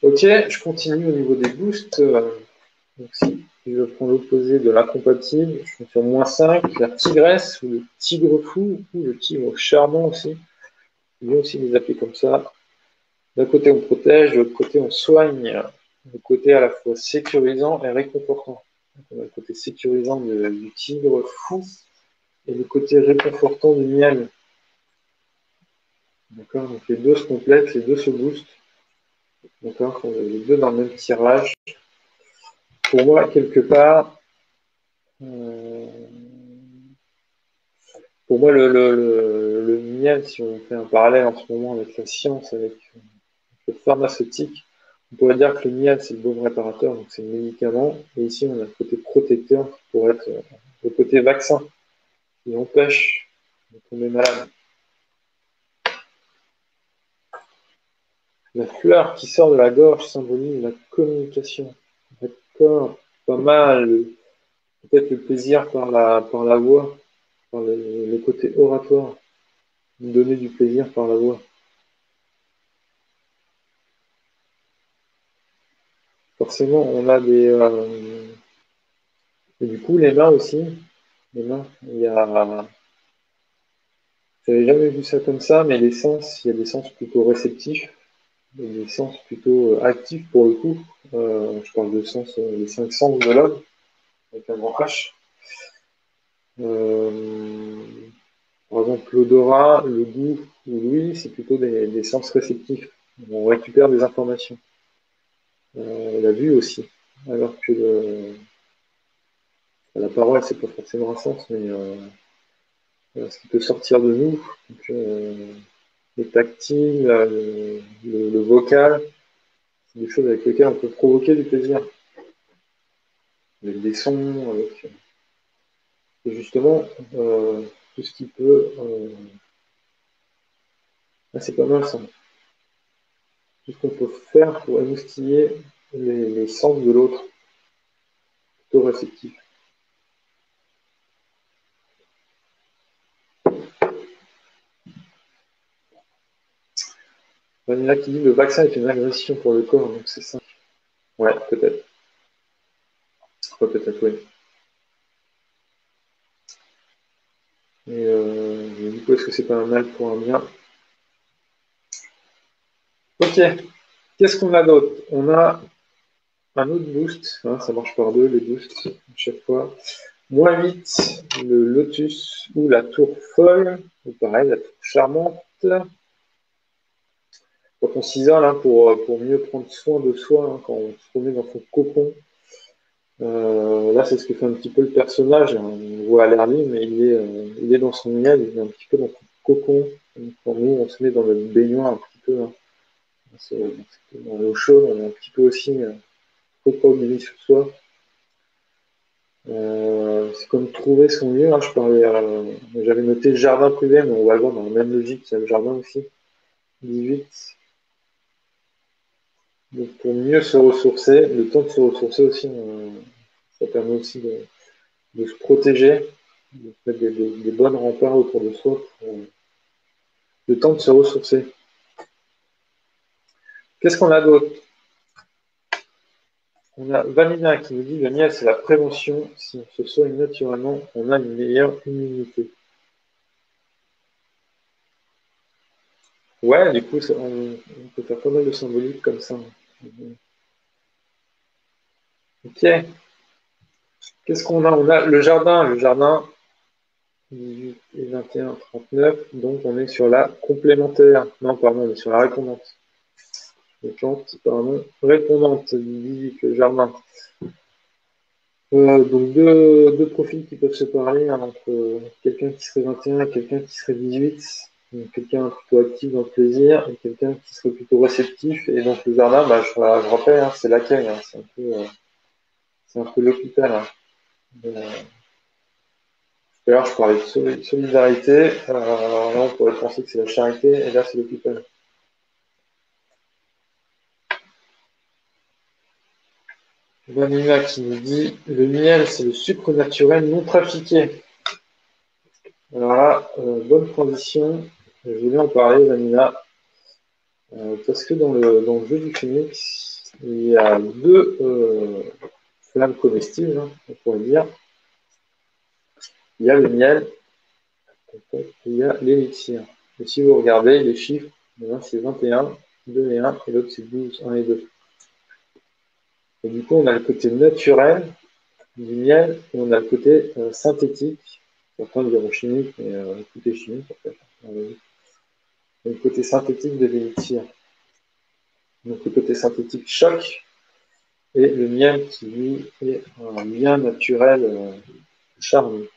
Ok, je continue au niveau des boosts. Donc si je prends l'opposé de l'incompatible, je suis sur -5, la tigresse ou le tigre fou ou le tigre charmant aussi. Il y a aussi les appeler comme ça. D'un côté on protège, de l'autre côté on soigne. Le côté à la fois sécurisant et réconfortant. Donc, on a le côté sécurisant du tigre fou et le côté réconfortant du miel. D'accord, donc les deux se complètent, les deux se boostent. D'accord, les deux dans le même tirage. Pour moi, quelque part, pour moi, le miel, si on fait un parallèle en ce moment avec la science, avec le pharmaceutique, on pourrait dire que le miel, c'est le baume réparateur, donc c'est le médicament. Et ici, on a le côté protecteur qui pourrait être le côté vaccin, qui empêche de tomber malade. La fleur qui sort de la gorge symbolise la communication. D'accord, pas mal. Peut-être le plaisir par la voix, par le côté oratoire, donner du plaisir par la voix. Forcément, on a des... et du coup, les mains aussi. Les mains, il y a... J'avais jamais vu ça comme ça, mais les sens, il y a des sens plutôt réceptifs, et des sens plutôt actifs pour le coup. Je parle de sens, les 5 sens de l'homme, avec un grand H. Par exemple, l'odorat, le goût ou l'ouïe, c'est plutôt des sens réceptifs. On récupère des informations. La vue aussi. Alors que la parole, c'est pas forcément un sens, mais ce qui peut sortir de nous, donc, le tactile, le vocal, c'est des choses avec lesquelles on peut provoquer du plaisir. Avec des sons, avec et justement tout ce qui peut. C'est pas mal ça. Tout ce qu'on peut faire pour émoustiller les sens de l'autre, plutôt réceptif. Vanilla qui dit le vaccin est une agression pour le corps, donc c'est ça. Ouais, peut-être. Ouais, peut-être, oui. Mais du coup, est-ce que c'est pas un mal pour un bien? Ok. Qu'est-ce qu'on a d'autre? On a un autre boost. Hein, ça marche par deux, les boosts, à chaque fois. Moins 8, le lotus ou la tour folle, ou pareil, la tour charmante. Quand on s'isole, hein, pour mieux prendre soin de soi, hein, quand on se remet dans son cocon. Là, c'est ce que fait un petit peu le personnage. On voit à l'air libre, mais il est dans son miel, il est un petit peu dans son cocon. Donc, quand nous, on se met dans le baignoire un petit peu, hein, dans l'eau chaude, on est un petit peu aussi cocon sur soi. C'est comme trouver son lieu. Hein, j'avais noté jardin privé, mais on va le voir dans la même logique, il y a le jardin aussi. 18. Donc pour mieux se ressourcer, le temps de se ressourcer aussi, ça permet aussi de se protéger, de mettre des bonnes remparts autour de soi pour le temps de se ressourcer. Qu'est-ce qu'on a d'autre? On a Vanina qui nous dit le miel c'est la prévention. Si on se soigne naturellement, on a une meilleure immunité. Ouais, du coup, on peut faire pas mal de symboliques comme ça. Ok. Qu'est-ce qu'on a? On a le jardin. 18 et 21, 39. Donc, on est sur la complémentaire. Non, pardon, on est sur la répondante. Les plantes, pardon, répondante, 18, le jardin. Donc, deux profils qui peuvent se parler, hein, entre quelqu'un qui serait 21 et quelqu'un qui serait 18. Donc, quelqu'un plutôt actif dans le plaisir et quelqu'un qui serait plutôt réceptif. Et donc, le jardin, bah, je rappelle, hein, c'est l'accueil. Hein, c'est un peu l'hôpital. Hein. Tout à l'heure, je parlais de solidarité. Alors là, on pourrait penser que c'est la charité, et là, c'est l'hôpital. Vanina qui nous dit le miel, c'est le sucre naturel non trafiqué. Alors là, bonne transition. Je voulais en parler, Vanina, parce que dans le jeu du phénix, il y a deux flammes comestibles, hein, on pourrait dire. Il y a le miel, et il y a l'élixir. Et si vous regardez les chiffres, l'un c'est 21, 2 et 1, et l'autre c'est 12, 1 et 2. Et du coup, on a le côté naturel du miel et on a le côté synthétique. Certains diront chimique, mais tout est chimique en fait. Et le côté synthétique de l'élixir. Donc le côté synthétique choque et le miel qui lui est un lien naturel charme.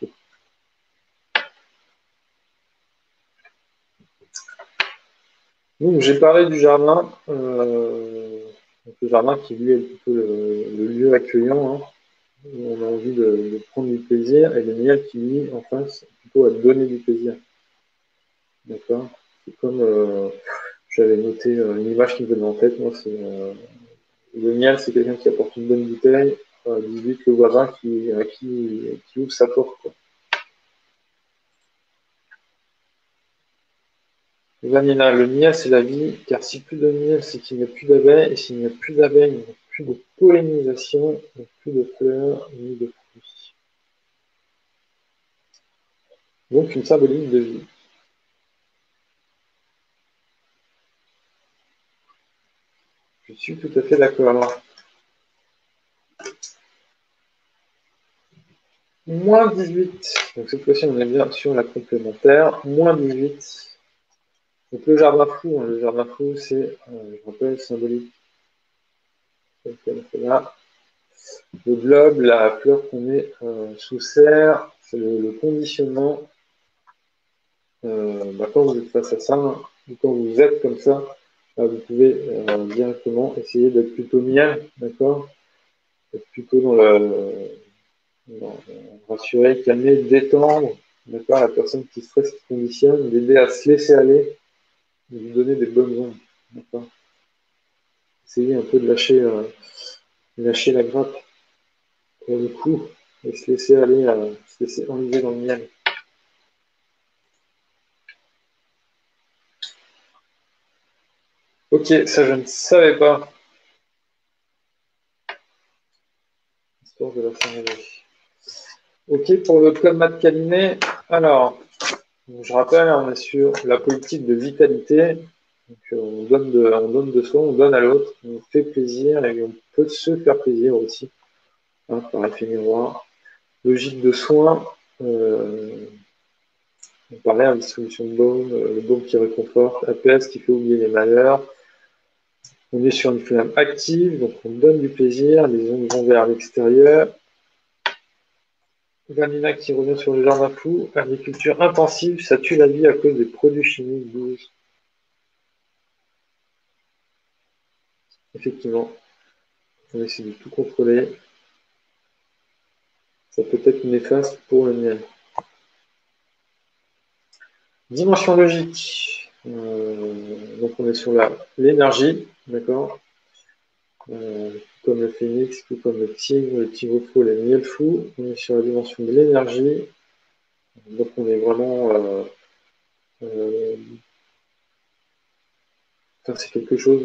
Donc j'ai parlé du jardin, donc le jardin qui lui est plutôt le lieu accueillant, hein, où on a envie de prendre du plaisir, et le miel qui lui en face plutôt à donner du plaisir. D'accord? C'est comme j'avais noté une image qui me venait en tête, moi c'est le miel, c'est quelqu'un qui apporte une bonne bouteille, 18 le voisin qui ouvre sa porte. Quoi. Vanilla, le miel, c'est la vie, car si plus de miel, c'est qu'il n'y a plus d'abeilles, et s'il n'y a plus d'abeilles, il n'y a plus de pollinisation, il n'y a plus de fleurs, ni de fruits. Donc, une symbolique de vie. Je suis tout à fait d'accord. Moins 18. Donc, cette fois-ci, on est bien sur la complémentaire. Moins 18. Donc, le jardin fou, hein, le jardin fou, c'est, je rappelle, symbolique. Là. Le globe, la fleur qu'on met sous serre, c'est le conditionnement. Quand vous êtes face à ça, ou quand vous êtes comme ça, vous pouvez directement essayer d'être plutôt miel, d'accord? Être plutôt rassurer, calmer, détendre, d'accord? La personne qui stresse, qui conditionne, l'aider à se laisser aller, de lui donner des bonnes ondes, d'accord? Essayer un peu de lâcher la grappe pour le coup et se laisser aller, se laisser enlever dans le miel. Ok, ça je ne savais pas. Histoire de la faire. Ok, pour le Club Mat Caliné, alors, je rappelle, on est sur la politique de vitalité. Donc, on donne de soi, on donne à l'autre, on fait plaisir et on peut se faire plaisir aussi, hein, par effet miroir. Logique de soins. On parlait en distribution de baume, le baume qui réconforte, APS qui fait oublier les malheurs. On est sur une flamme active, donc on donne du plaisir, les ondes vont vers l'extérieur. Vanilla qui revient sur le jardin fou. Agriculture intensive, ça tue la vie à cause des produits chimiques 12. Effectivement, on essaie de tout contrôler. Ça peut être néfaste pour le miel. Dimension logique. Donc on est sur l'énergie, d'accord, comme le phénix, tout comme le tigre fou, le miel fou. On est sur la dimension de l'énergie. Donc on est vraiment... c'est quelque chose,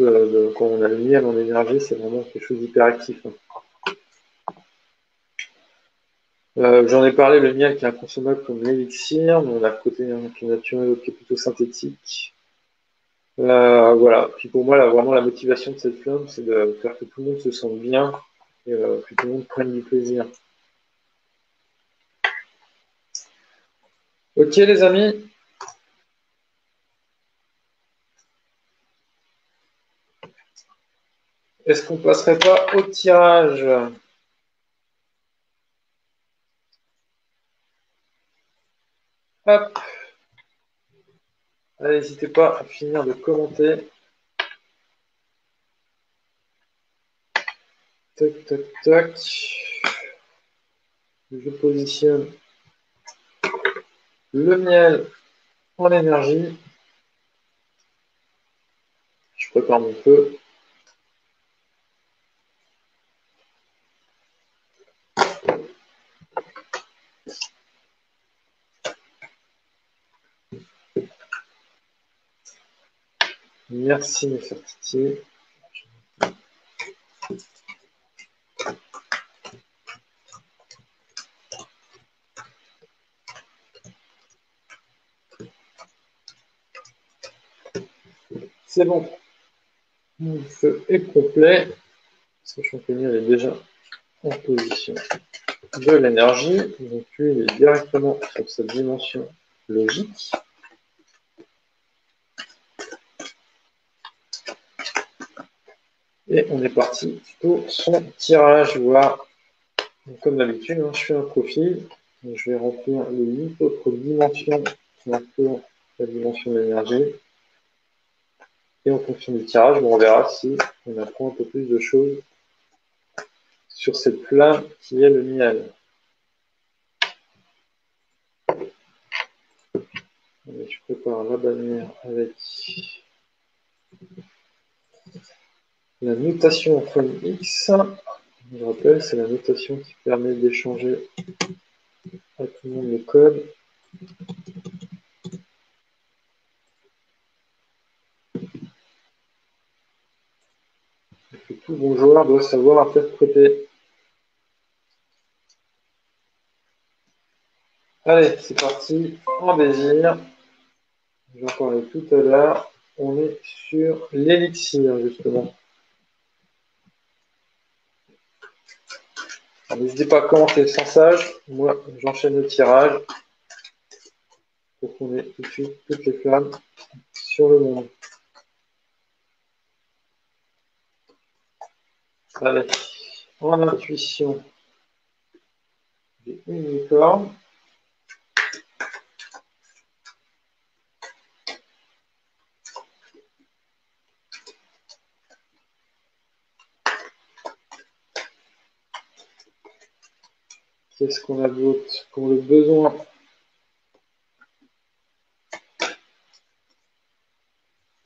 quand on a le miel en énergie, c'est vraiment quelque chose d'hyperactif. J'en ai parlé, le miel qui est inconsommable comme l'élixir, mais on a le côté qui est naturel, qui est plutôt synthétique. Voilà. Puis pour moi, là, vraiment, la motivation de cette flamme, c'est de faire que tout le monde se sente bien et que tout le monde prenne du plaisir. Ok, les amis. Est-ce qu'on passerait pas au tirage? Hop. Allez, n'hésitez pas à finir de commenter. Tac, tac, tac. Je positionne le miel en énergie. Je prépare mon feu. Merci, mes frères Titi. C'est bon. Mon feu est complet. Sachant que le miel est déjà en position de l'énergie. Donc lui, il est directement sur cette dimension logique. Et on est parti pour son tirage. Voilà. Donc, comme d'habitude, je fais un profil. Je vais remplir les 8 autres dimensions qui entourent la dimension de l'énergie. Et en fonction du tirage, on verra si on apprend un peu plus de choses sur cette flamme qui est le miel. Je prépare la bannière avec la notation phone X. Je rappelle, c'est la notation qui permet d'échanger à tout le monde le code. Et que tout bon joueur doit savoir interpréter. Allez, c'est parti. En désir. J'en parlais tout à l'heure. On est sur l'élixir, justement. N'hésitez pas à commenter sans sage. Moi, j'enchaîne le tirage pour qu'on ait tout de suite toutes les flammes sur le monde. Allez, en intuition, j'ai une licorne. Qu'est-ce qu'on a d'autre pour le besoin?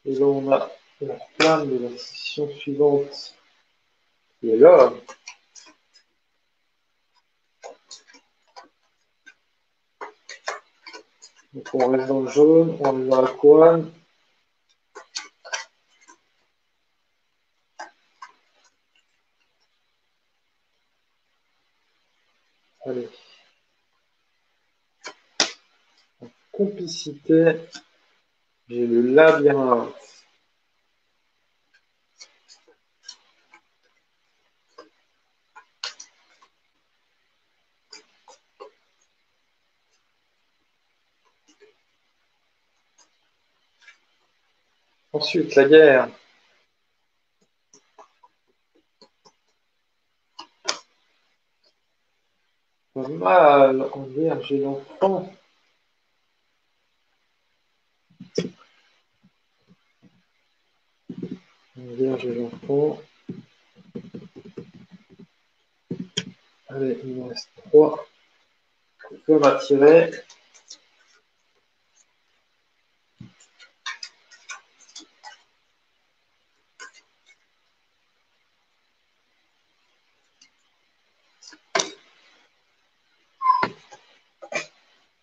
Et là, on a la flamme de la session suivante qui est là. Donc, on reste dans le jaune, on reste dans la couronne. Allez. En complicité, j'ai le labyrinthe. Ensuite, la guerre. Pas mal en Vierge et l'enfant. En Vierge et l'enfant. Allez, il nous reste 3. On peut m'attirer.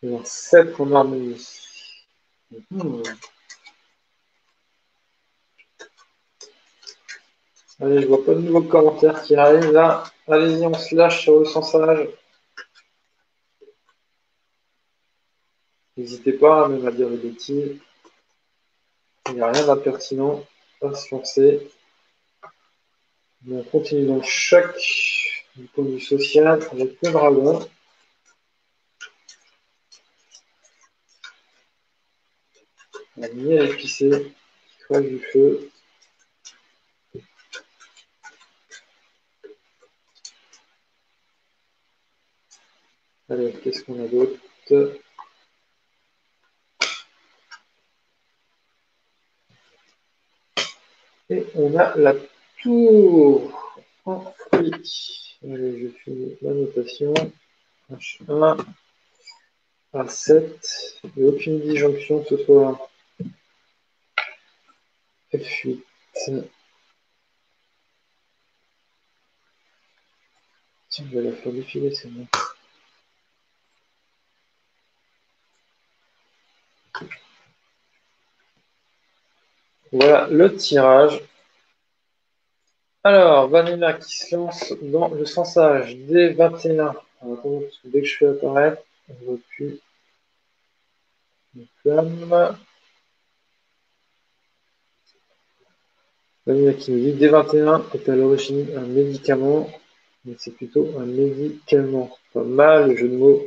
Il y a 7 en harmonie. Allez, je vois pas de nouveaux commentaires qui arrivent là. Allez-y, on se lâche sur le sensage. N'hésitez pas même à dire des bêtises. Il n'y a rien d'impertinent à se lancer. On continue dans le choc du point de vue social avec le dragon. La miel épicée qui crève du feu. Allez, qu'est-ce qu'on a d'autre? Et on a la tour en fruits. Allez, je finis la notation. H1 à 7. Il n'y a aucune disjonction ce soir. F8. Tiens, je vais la faire défiler, c'est bon. Voilà le tirage. Alors, Vanilla qui se lance dans le sensage des 21. Alors, attendez, parce que dès que je fais apparaître, on ne voit plus une flamme. Vanilla qui nous dit des 21 est à l'origine un médicament, mais c'est plutôt un médicament. Pas mal le jeu de mots.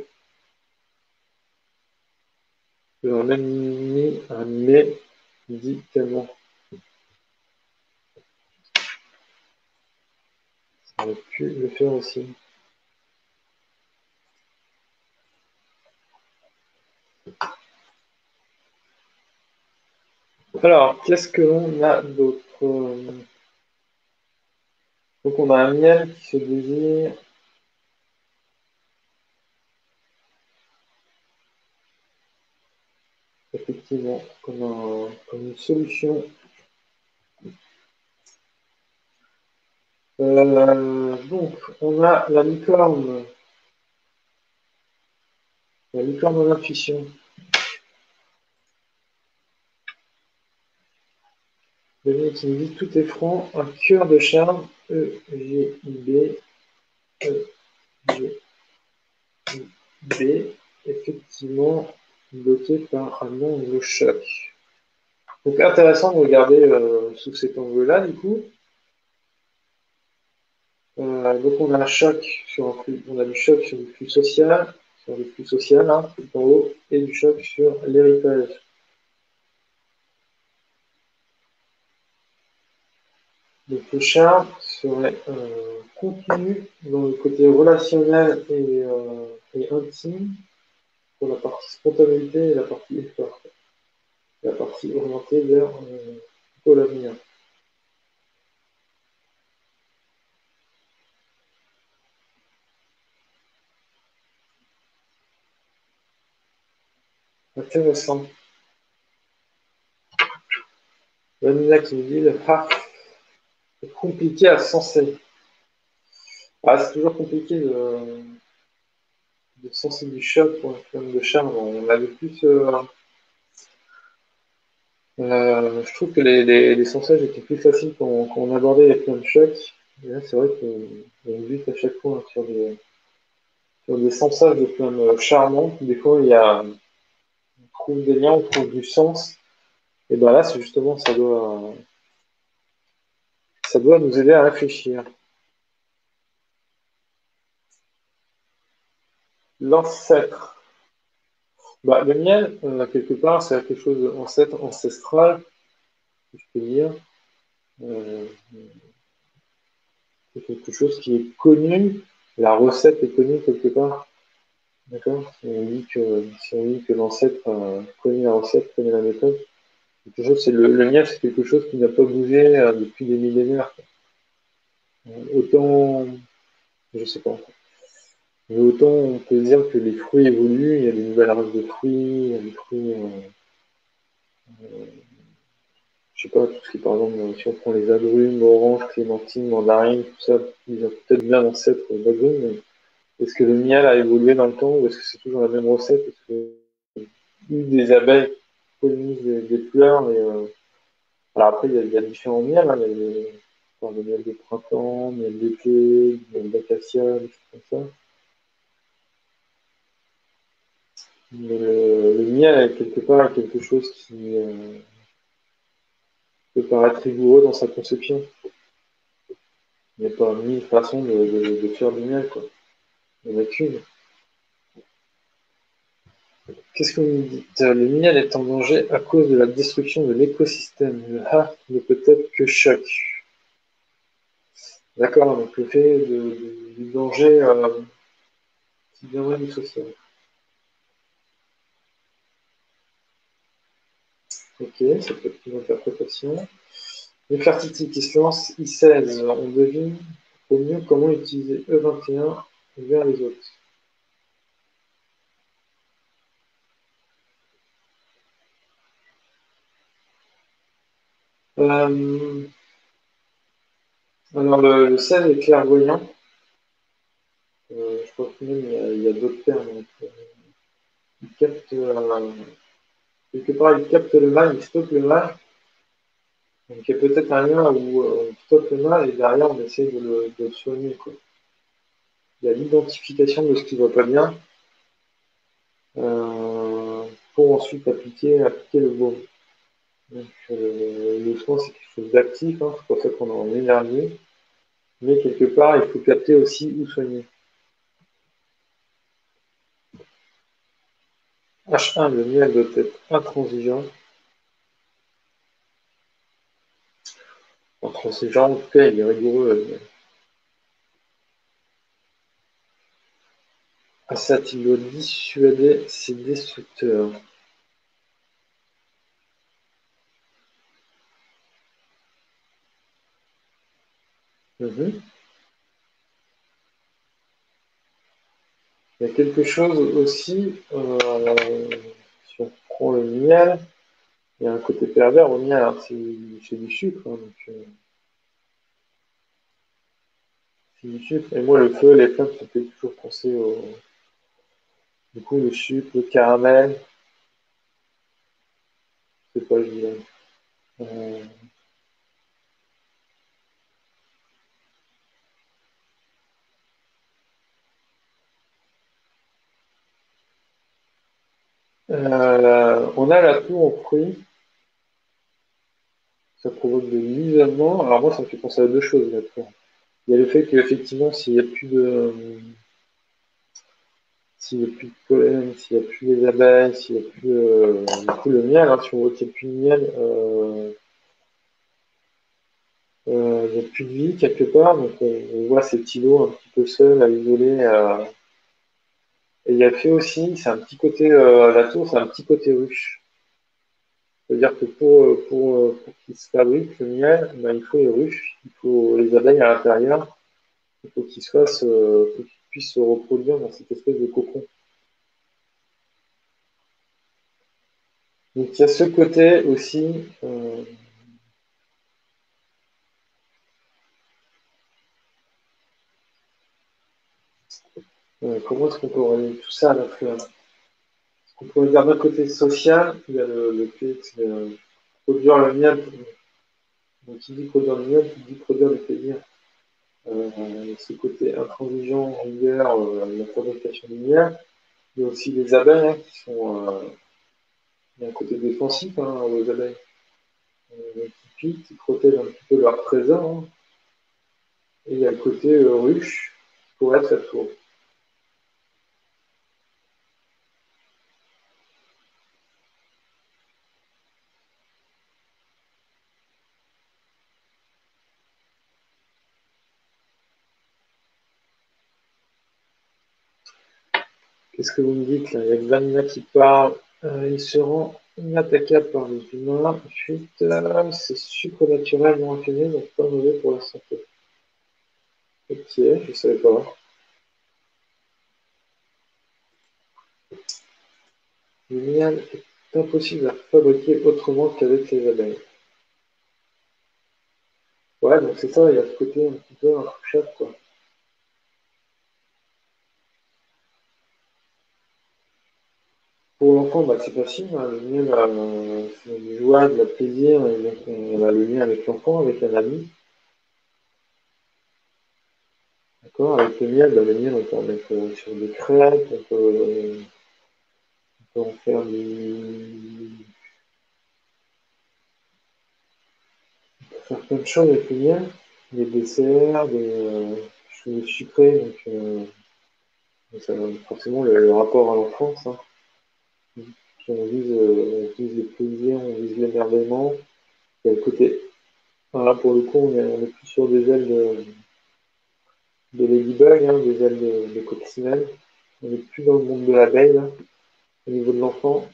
J'aurais même mis un médicament. Ça aurait pu le faire aussi. Alors, qu'est-ce que l'on a d'autre? Donc, on a un miel qui se désire. Effectivement, comme une solution. Donc, on a la licorne de l'intuition. Le qui nous dit tout est franc, un cœur de charme, E-G-I-B, E-G-I-B, effectivement bloqué par un angle choc. Donc intéressant de regarder sous cet angle-là, du coup. Donc on a un choc sur un flux, on a du choc sur le flux social, hein, tout en haut, et du choc sur l'héritage. Donc le charme serait contenu dans le côté relationnel et intime pour la partie spontanéité et la partie effort, la partie orientée vers l'avenir. Intéressant. Vanilla qui me dit le c'est compliqué à senser. Ah, c'est toujours compliqué de senser du choc pour un film de charme. On avait plus. Je trouve que les sonsages étaient plus faciles quand on abordait les plans de choc. Et là, c'est vrai qu'on bute à chaque fois hein, sur des sonsages de flammes charmantes. Des fois, on trouve des liens, on trouve du sens. Et ben là, c'est justement, ça doit nous aider à réfléchir. L'ancêtre. Bah, le miel, quelque part, c'est quelque chose d'ancestral. si je peux dire. Euh, c'est quelque chose qui est connu, la recette est connue quelque part. D'accord? Si on dit que l'ancêtre connaît la recette, connaît la méthode, quelque chose, le miel, c'est quelque chose qui n'a pas bougé depuis des millénaires. Autant, je sais pas. Mais autant on peut dire que les fruits évoluent, il y a des nouvelles races de fruits, il y a des fruits, je sais pas, tout ce qui par exemple, si on prend les agrumes, oranges, clémentines, mandarines, tout ça, ils ont peut-être bien ancêtre d'agrumes, mais est-ce que le miel a évolué dans le temps ou est-ce que c'est toujours la même recette? Est-ce que des abeilles pollinisent des fleurs, mais alors après il y a différents miels, hein, il y a le miel de printemps, miel d'été, miel d'acacia, des choses comme ça. Mais le miel, quelque part, est quelque chose qui peut paraître rigoureux dans sa conception. Il n'y a pas mille façons de faire du miel, quoi. Il n'y en a qu'une. Qu'est-ce que vous me dites? Le miel est en danger à cause de la destruction de l'écosystème. Le A ne peut être que choc. D'accord, donc le fait du danger qui viendrait du social. Ok, ça peut être une interprétation. Nefertiti, question I16. On devine au mieux comment utiliser E21 vers les autres. Euh, alors le 16 est clairvoyant. Je crois que même il y a d'autres termes. Donc, il capte, quelque part, il capte le mal, il stocke le mal. Donc il y a peut-être un lien où on stocke le mal et derrière on essaie de le soigner, quoi. Il y a l'identification de ce qui ne va pas bien euh, pour ensuite appliquer le bon. Donc le soin c'est quelque chose d'actif, hein, c'est pour ça qu'on est en énergie, mais quelque part il faut capter aussi où soigner. H1, le miel doit être intransigeant. Intransigeant, en tout cas, il est rigoureux. Assad, il doit dissuader ses destructeurs. Mhm. Il y a quelque chose aussi, si on prend le miel, il y a un côté pervers au miel, hein, c'est du sucre, hein, donc, c'est du sucre. Et moi, le feu, les flammes, ça fait toujours penser du coup, le sucre, le caramel, c'est pas, je dirais. Euh, on a la toux en fruits, ça provoque de l'isolement. Alors moi, ça me fait penser à deux choses, la toux. Il y a le fait qu'effectivement, s'il n'y a plus de pollen, s'il n'y a plus les abeilles, s'il n'y a plus du coup, le miel, hein, si on voit qu'il n'y a plus de miel, il n'y a plus de vie quelque part, donc on voit ces petits lots un petit peu seuls à isoler. Et il y a fait aussi, c'est un petit côté, la tour, c'est un petit côté ruche. C'est-à-dire que pour qu'il se fabrique le miel, ben, il faut les ruches, il faut les abeilles à l'intérieur, il faut qu'ils puissent se reproduire dans cette espèce de cocon. Donc il y a ce côté aussi. Comment est-ce qu'on peut relier tout ça à la fleur? On pourrait dire d'un côté social, il y a le fait que produire le miel. Donc qui dit produire le miel, qui dit produire le plaisir. Ce côté intransigeant, rigueur, la fabrication du miel. Il y a aussi les abeilles hein, qui sont. Il y a un côté défensif hein, aux abeilles. Qui piquent, qui protègent un petit peu leur trésor. Hein. Et il y a le côté ruche pour être à tour. Qu'est-ce que vous me dites là? Il y a que Vanina qui parle. Il se rend inattaquable par les humains. Ensuite, c'est sucre naturel non raffiné, donc pas mauvais pour la santé. Ok, je savais pas. Le miel est impossible à fabriquer autrement qu'avec les abeilles. Ouais, donc c'est ça, il y a ce côté un petit peu intouchable, quoi. Pour l'enfant, bah, c'est facile, hein, le miel, c'est du joie, de la plaisir, et donc on a le lien avec l'enfant, avec un ami, d'accord? Avec le miel, on peut en mettre sur des crêpes, on peut en faire faire plein de choses avec le miel, des desserts, des choses sucrées, donc forcément le rapport à l'enfance, hein. Si on vise le plaisir, on vise l'émerveillement, il y a le côté, enfin, là pour le coup, on est plus sur des ailes de ladybug, hein, des ailes de coccinelle. On n'est plus dans le monde de l'abeille, là, au niveau de l'enfant.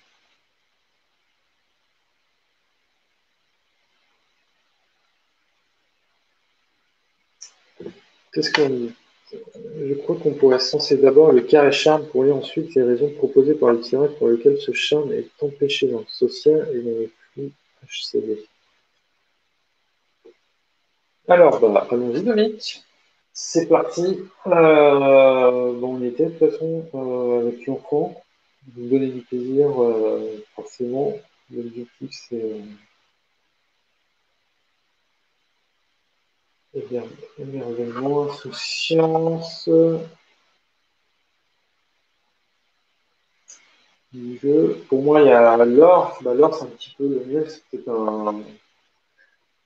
Qu'est-ce qu'on dit? Je crois qu'on pourrait censer d'abord le carré charme pour lire ensuite les raisons proposées par le tirage pour lesquelles ce charme est empêché dans le social et dans le flux HCD. Alors, bah, allons-y, Dominique. C'est parti. Bon, on y était de toute façon avec l'enfant. Vous donner du plaisir, forcément. L'objectif, c'est émerveillement, insouciance, du jeu. Pour moi, il y a l'or. Bah, l'or, c'est un petit peu le mieux. C'est peut-être un.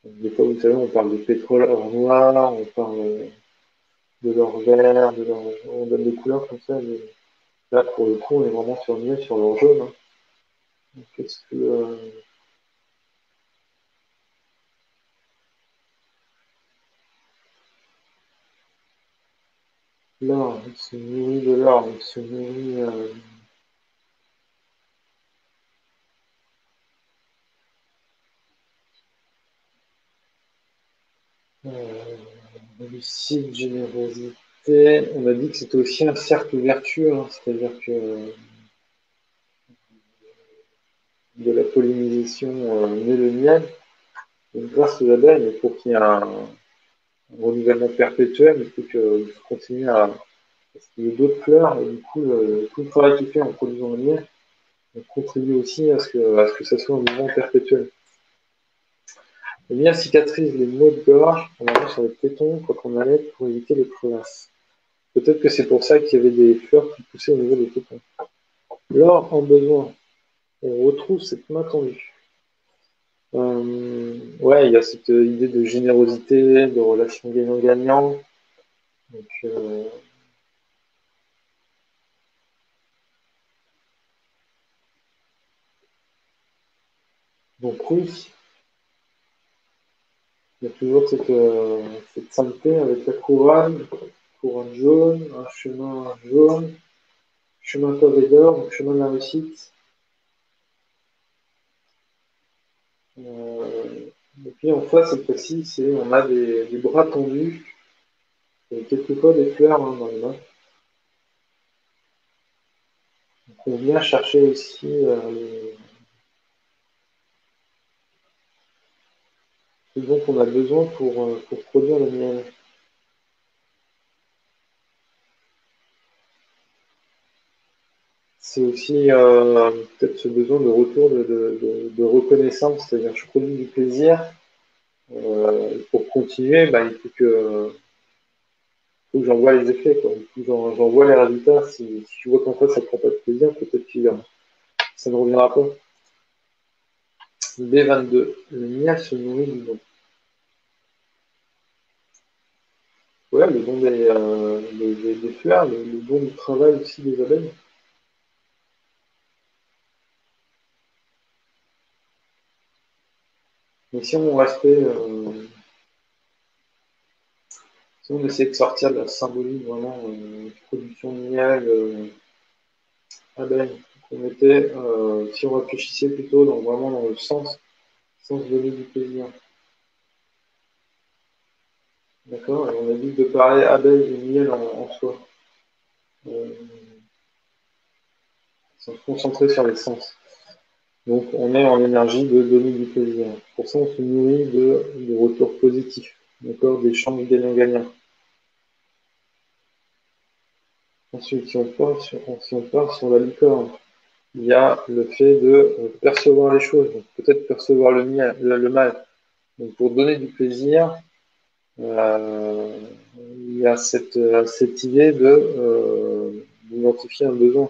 Des fois, vous savez, on parle de pétrole or noir, on parle de l'or vert, on donne des couleurs comme ça. Mais là, pour le coup, on est vraiment sur le mieux, sur l'or jaune, hein. Qu'est-ce que. L'or, il se nourrit de l'or, il se nourrit. Euh, Lucide, générosité. On a dit que c'était aussi un cercle vertueux, hein, c'est-à-dire que de la pollinisation naît le miel, donc grâce aux abeilles, mais pour qu'il y ait un renouvellement perpétuel, il faut qu'il continue à ce qu'il y ait d'autres fleurs, et du coup, tout le travail qu'il fait en produisant le miel contribue aussi à ce que ça soit un mouvement perpétuel. Le miel cicatrise les maux de gorge en allant sur les tétons quand on allait pour éviter les crevasses. Peut-être que c'est pour ça qu'il y avait des fleurs qui poussaient au niveau des tétons. Lors en besoin, on retrouve cette main tendue. Ouais, il y a cette idée de générosité, de relation gagnant-gagnant. Donc, oui, il y a toujours cette sainteté avec la couronne jaune, un chemin jaune, chemin pavé d'or, donc chemin de la réussite. Et puis en face, cette fois-ci, on a des bras tendus et quelquefois des fleurs, hein, dans les mains. Donc on vient chercher aussi ce dont on a besoin pour produire le miel. C'est aussi peut-être ce besoin de retour de reconnaissance, c'est-à-dire je produis du plaisir. Pour continuer, bah, il faut que j'en vois les effets, quoi. Il faut que j'en vois les résultats. Si je vois qu'en fait ça ne prend pas de plaisir, peut-être que ça ne reviendra pas. B22. Le miel se nourrit du don. Ouais, le don des fleurs, le don du travail aussi des abeilles. Mais si on essaie de sortir de la symbolique vraiment production de miel, abeille. On était, si on réfléchissait plutôt vraiment dans le sens donner du plaisir. D'accord? Et on évite de parler abeille et miel en soi. Sans se concentrer sur les sens. Donc on est en énergie de donner du plaisir. Pour ça, on se nourrit de retours positifs, d'accord, d'échanges gagnant-gagnant. Ensuite, si on part sur la licorne, il y a le fait de percevoir les choses, peut-être percevoir le mal. Donc pour donner du plaisir, il y a cette idée d'identifier un besoin.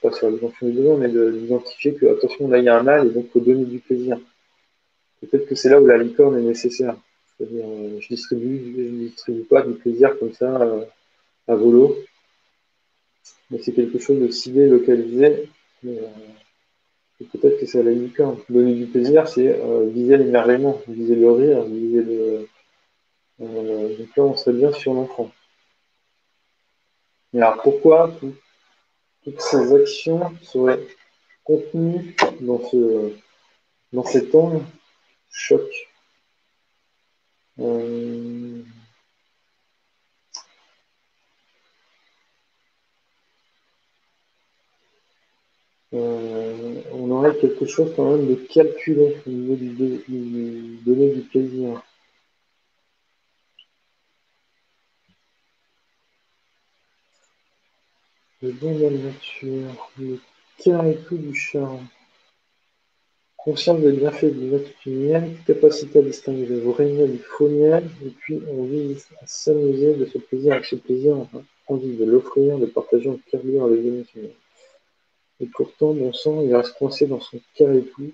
Pas sur l'identifier du besoin, mais d'identifier que, attention, là il y a un mal et donc il faut donner du plaisir. Peut-être que c'est là où la licorne est nécessaire. C'est-à-dire, je distribue pas du plaisir comme ça à volo, mais c'est quelque chose de ciblé, localisé. Mais, peut-être que c'est la licorne. Donner du plaisir, c'est viser l'émerveillement, viser le rire, viser le. Donc là, on serait bien sur l'enfant. Mais alors pourquoi toutes ces actions seraient contenues dans cet angle choc? On aurait quelque chose quand même de calculé au niveau du donner du plaisir. Le don de la nature, le cœur et tout du charme. Conscience des bienfaits du naturel, capacité à distinguer le vrai miel du faux miel, et puis on vise à s'amuser de ce plaisir avec ce plaisir, enfin, envie de l'offrir, de partager en carburant avec les émotionnels. Et pourtant, bon sang, il reste coincé dans son cœur et tout,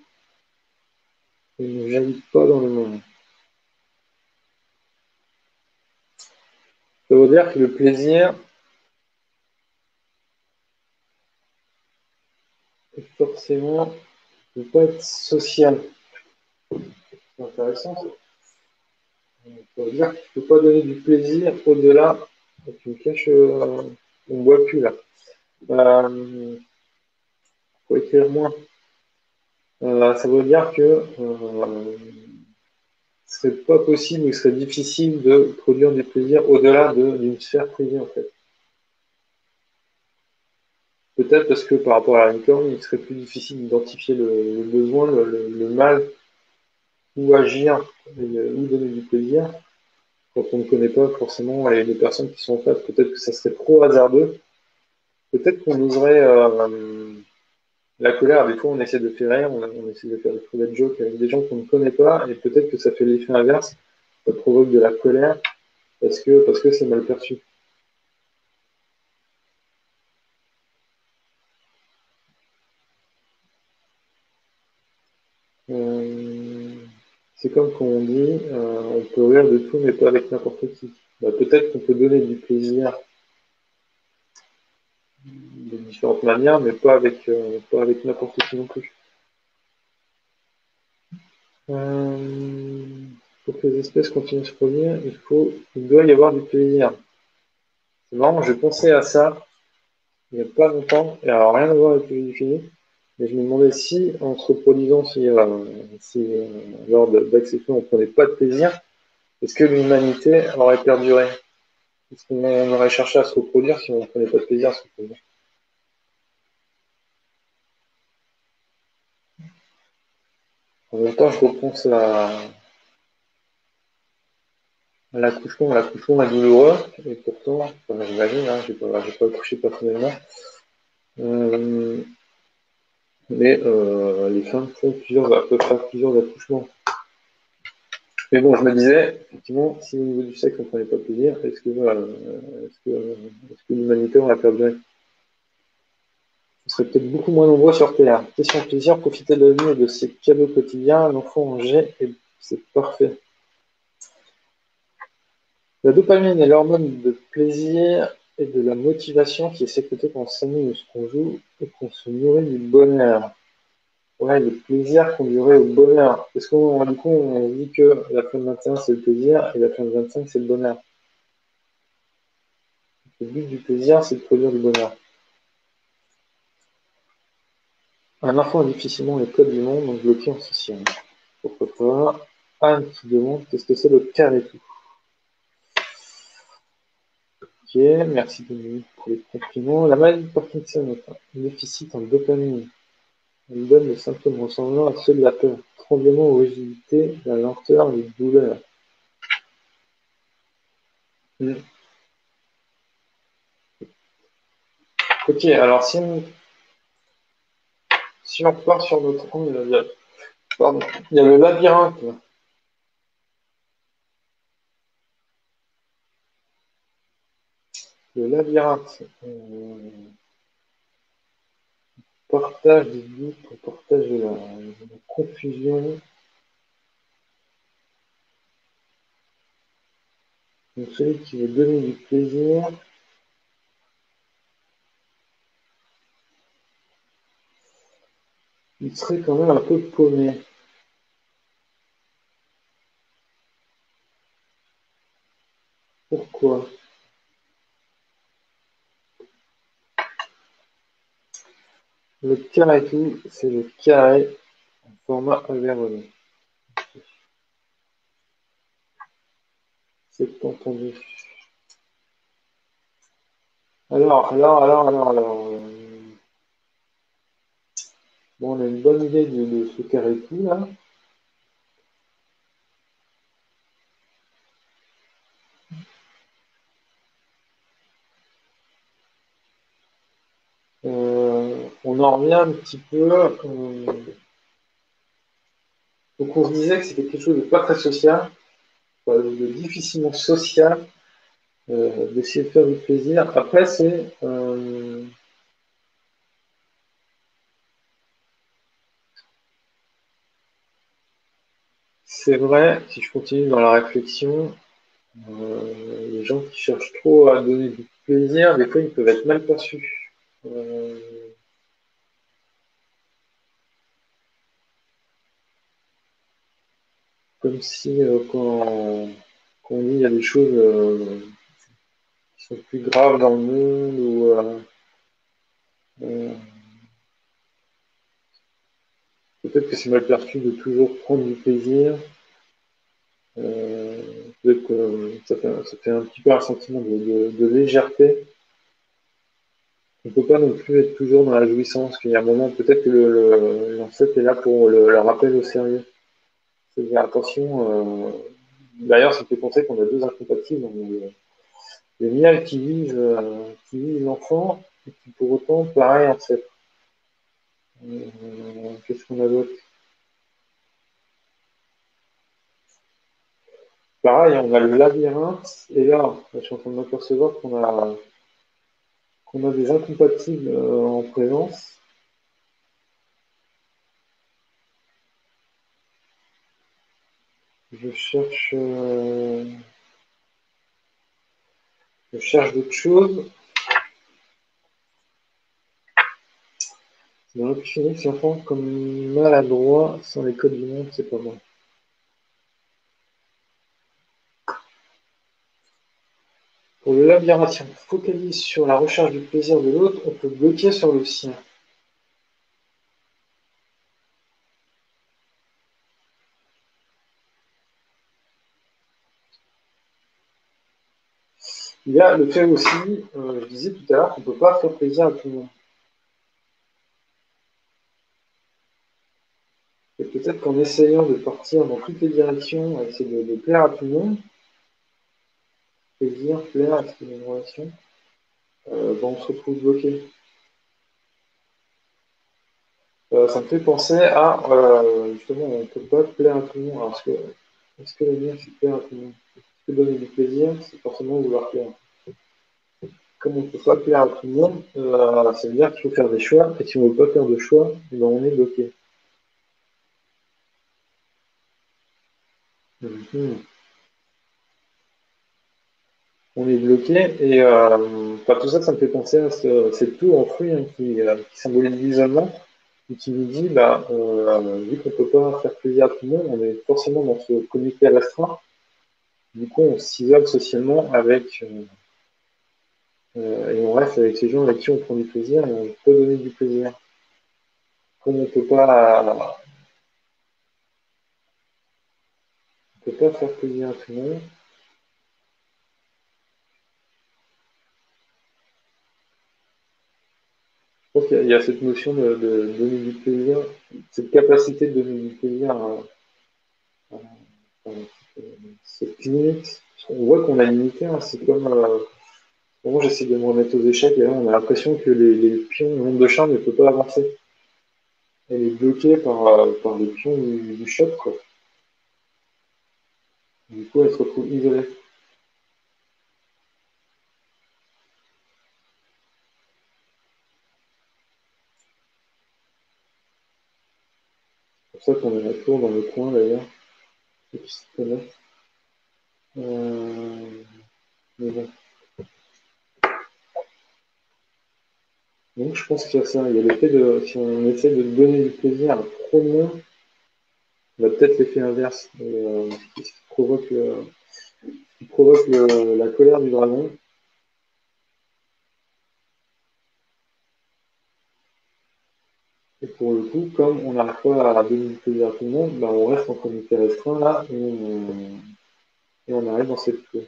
et ne jaillit pas dans le monde. Ça veut dire que le plaisir est forcément ne pas être social. C'est intéressant ça. Ça veut dire que tu ne peux pas donner du plaisir au-delà. Tu me caches, on ne boit plus là. Faut écrire moins. Ça veut dire que ce serait pas possible, il serait difficile de produire du plaisir au-delà d'une sphère privée en fait. Peut-être parce que par rapport à la licorne, il serait plus difficile d'identifier le besoin, le mal, où agir, où donner du plaisir, quand on ne connaît pas forcément les personnes qui sont en face. Peut-être que ça serait trop hasardeux. Peut-être qu'on oserait la colère, des fois on essaie de faire rire, on essaie de faire des private jokes avec des gens qu'on ne connaît pas, et peut-être que ça fait l'effet inverse, ça provoque de la colère parce que c'est mal perçu. Euh, c'est comme quand on dit, on peut rire de tout, mais pas avec n'importe qui. Bah, peut-être qu'on peut donner du plaisir de différentes manières, mais pas avec n'importe qui non plus. Pour que les espèces continuent à se produire, il doit y avoir du plaisir. C'est marrant, je pensais à ça il n'y a pas longtemps, et alors rien à voir avec le fini, mais je me demandais si, en se reproduisant, lors d'accession, on ne prenait pas de plaisir, est-ce que l'humanité aurait perduré? Est-ce qu'on aurait cherché à se reproduire si on ne prenait pas de plaisir à se reproduire? En même temps, je repense à l'accouchement. L'accouchement est douloureux, et pourtant, enfin, j'imagine, hein, j'ai pas accouché personnellement, euh, mais les femmes peuvent faire plusieurs accouchements. Mais bon, je me disais, effectivement, si au niveau du sexe, on ne prenait pas de plaisir, est-ce que l'humanité aurait perduré? On serait peut-être beaucoup moins nombreux sur Terre. Question plaisir, profiter de la vie et de ses cadeaux quotidiens. L'enfant en jet, et c'est parfait. La dopamine est l'hormone de plaisir et de la motivation qui est sécrétée quand on s'amuse, qu'on joue et qu'on se nourrit du bonheur. Ouais, le plaisir conduirait au bonheur. Parce qu'on, du coup, on dit que la fin de 21, c'est le plaisir et la fin de 25, c'est le bonheur. Le but du plaisir, c'est de produire du bonheur. Un enfant a difficilement les codes du monde, donc bloqué en social. Pourquoi pas? Anne qui demande qu'est-ce que c'est le carré tout. Ok, merci Dominique pour les compliments. La maladie de Parkinson est un déficit en dopamine. Elle donne des symptômes ressemblant à ceux de la peur. Tremblement ou rigidité, la lenteur, les douleurs. Hmm. Ok, alors si on repart sur notre angle, pardon, il y a le labyrinthe. Le labyrinthe. Partage des doutes, partage de la confusion. Donc celui qui veut donner du plaisir, il serait quand même un peu paumé. Pourquoi? Le carré tout, c'est le carré en format alvéolé. C'est entendu. Alors. Bon, on a une bonne idée de ce carré tout là. On en revient un petit peu. Donc on se disait que c'était quelque chose de pas très social, de difficilement social, d'essayer de faire du plaisir. Après, c'est vrai, si je continue dans la réflexion, les gens qui cherchent trop à donner du plaisir, des fois ils peuvent être mal perçus. Euh, Comme si quand on dit il y a des choses qui sont plus graves dans le monde ou euh, peut-être que c'est mal perçu de toujours prendre du plaisir. Euh, Peut-être que ça fait un petit peu un sentiment de légèreté. On ne peut pas non plus être toujours dans la jouissance, qu'il y a un moment, peut-être que l'ancêtre est là pour le rappel au sérieux. C'est-à-dire, attention, d'ailleurs, ça fait penser qu'on a deux incompatibles. On a le miel qui vise l'enfant, et qui pour autant, pareil, ancêtre. Qu'est-ce qu'on a d'autre? Pareil, on a le labyrinthe, et là, je suis en train de m'apercevoir qu'on a des incompatibles en présence. Je cherche, euh, je cherche d'autres choses. Dans l'option, si enfant comme maladroit sans les codes du monde, c'est pas moi. Pour le labyrinthe, si on focalise sur la recherche du plaisir de l'autre, on peut bloquer sur le sien. Il y a le fait aussi, je disais tout à l'heure, qu'on ne peut pas faire plaisir à tout le monde. Et peut-être qu'en essayant de partir dans toutes les directions, à essayer de plaire à tout le monde, plaisir, plaire, est-ce qu'il y a une relation, on se retrouve bloqué. Ça me fait penser à, justement, on ne peut pas plaire à tout le monde. Alors, est-ce que l'avenir, c'est plaire à tout le monde? Est-ce que donner du plaisir, c'est forcément vouloir plaire? Comme on ne peut pas plaire à tout le monde, ça veut dire qu'il faut faire des choix, et si on ne veut pas faire de choix, eh ben on est bloqué. Mhm. On est bloqué, et tout ça, ça me fait penser à cette tour en fruits hein, qui symbolise l'isolement, et qui nous dit, bah, vu qu'on ne peut pas faire plaisir à tout le monde, on est forcément dans ce comité restreint, du coup on s'isole socialement et on reste avec les gens avec qui on prend du plaisir et on peut donner du plaisir. Comme on peut pas faire plaisir à tout le monde. Je pense qu'il y a cette notion de donner du plaisir, cette capacité de donner du plaisir à cette limite. On voit qu'on a une limite, hein, c'est comme moi j'essaie de me remettre aux échecs et là on a l'impression que les pions, le nombre de champs ne peut pas avancer. Elle est bloquée par les pions du choc, quoi. Du coup, elle se retrouve isolée. C'est pour ça qu'on a la tour dans le coin d'ailleurs, ceux qui se connaissent. Mais bon. Donc je pense qu'il y a ça. Il y a l'effet de, si on essaie de donner du plaisir à trop de monde, on a peut-être l'effet inverse. Qui provoque la colère du dragon. Et pour le coup, comme on n'arrive pas à donner du plaisir à tout le monde, ben on reste en comité restreint là et on arrive dans cette tour.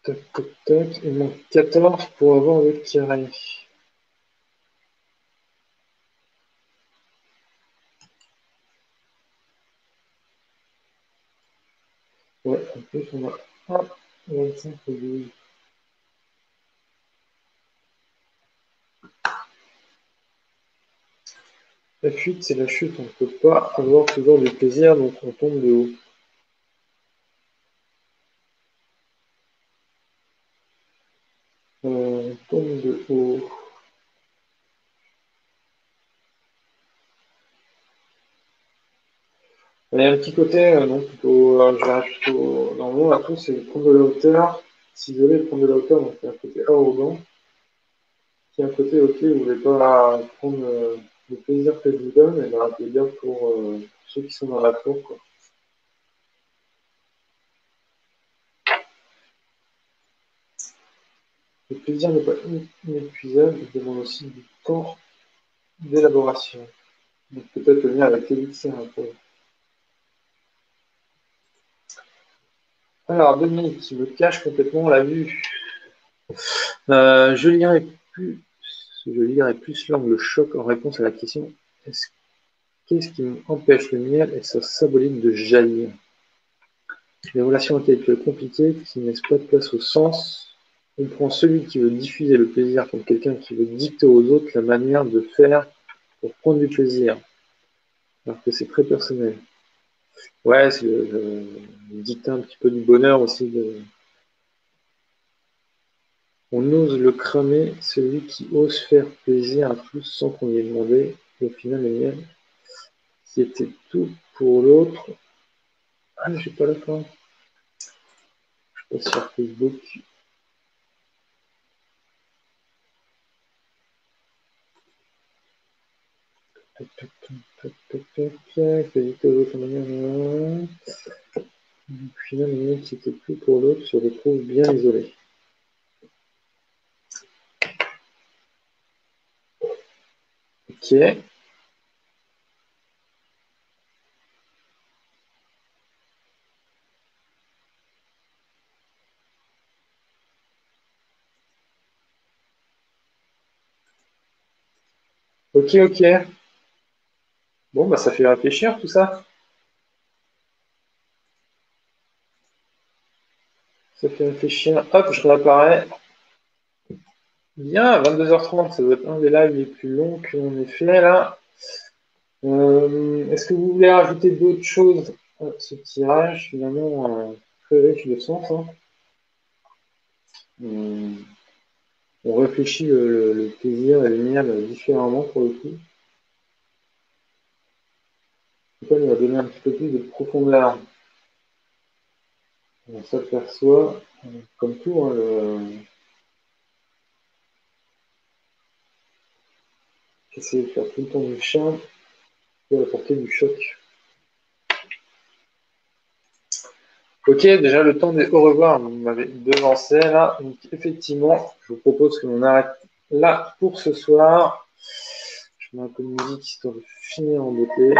Tac, tac, tac. Il manque 14 pour avoir le carré. Ouais, en plus on a 1, 25 et 12. La fuite, c'est la chute. On ne peut pas avoir toujours du plaisir, donc on tombe de haut. On tombe de haut. Il y a un petit côté, non, plutôt, je dirais plutôt, normalement, la tout, c'est prendre de la hauteur, s'isoler et prendre de la hauteur, donc il y a un côté arrogant, qui est un côté, ok, vous voulez pas prendre le plaisir que je vous donne, et ben, un plaisir pour ceux qui sont dans la tour, quoi. Le plaisir n'est pas inépuisable, il demande aussi du temps d'élaboration. Donc peut-être le lien avec l'élixir un peu. Alors, Dominique, qui me cache complètement la vue. Je lirai plus l'angle choc en réponse à la question qu'est-ce qui empêche le miel et sa symbolique de jaillir? Les relations intellectuelles compliquées qui ne laissent pas de place au sens. On prend celui qui veut diffuser le plaisir comme quelqu'un qui veut dicter aux autres la manière de faire pour prendre du plaisir, alors que c'est très personnel. Ouais, c'est le dictat un petit peu du bonheur aussi. On ose le cramer, celui qui ose faire plaisir à tous sans qu'on lui ait demandé. Et au final, le miel, qui était tout pour l'autre. Ah, je suis pas d'accord. Je passe sur Facebook. Tac, tac, tac, tac, tac, tac. Éviter aux autres manières. Au final, le miel qui était tout pour l'autre se retrouve bien isolé. Ok. Ok, ok. Bon, bah ça fait réfléchir tout ça. Ça fait réfléchir. Hop, je réapparais. Bien, 22h30, ça doit être un des lives les plus longs qu'on ait fait là. Est-ce que vous voulez rajouter d'autres choses à ce tirage, finalement très riche de sens, hein. On réfléchit le plaisir et le miel différemment pour le coup. En tout cas, il va donner un petit peu plus de profondeur. On s'aperçoit, comme tout, hein, essayer de faire tout le temps du charme peut apporter du choc. Ok, déjà le temps des au revoir, vous m'avez devancé là. Donc effectivement, je vous propose que l'on arrête là pour ce soir. Je mets un peu de musique histoire de finir en beauté.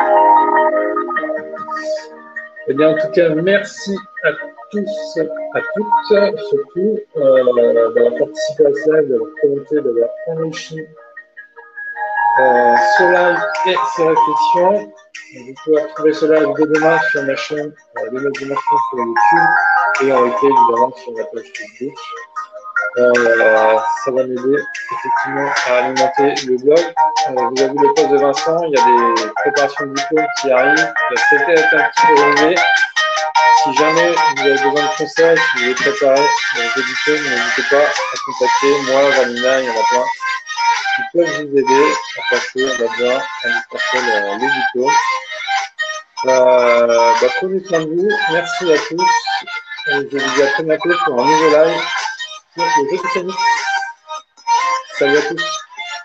Eh bien, en tout cas, merci à tous, à toutes, surtout, d'avoir participé à ça, d'avoir commenté, d'avoir enrichi ce live et ces réflexions. Vous pouvez retrouver ce live dès demain sur ma chaîne de notre dimension sur YouTube et en replay évidemment sur la page Facebook. Ça va m'aider effectivement à alimenter le blog. Vous avez vu le post de Vincent, il y a des préparations de diplôme qui arrivent. La CT est un petit peu relevée. Si jamais vous avez besoin de conseils, si vous voulez préparer vos diplômes, n'hésitez pas à contacter moi, Vanina, il y en a plein qui peuvent vous aider à passer là-dedans indispensable les diplômes. Prenez soin de vous. Merci à tous. Et je vous dis à très bientôt pour un nouveau live sur le jeu de tennis. Salut à tous.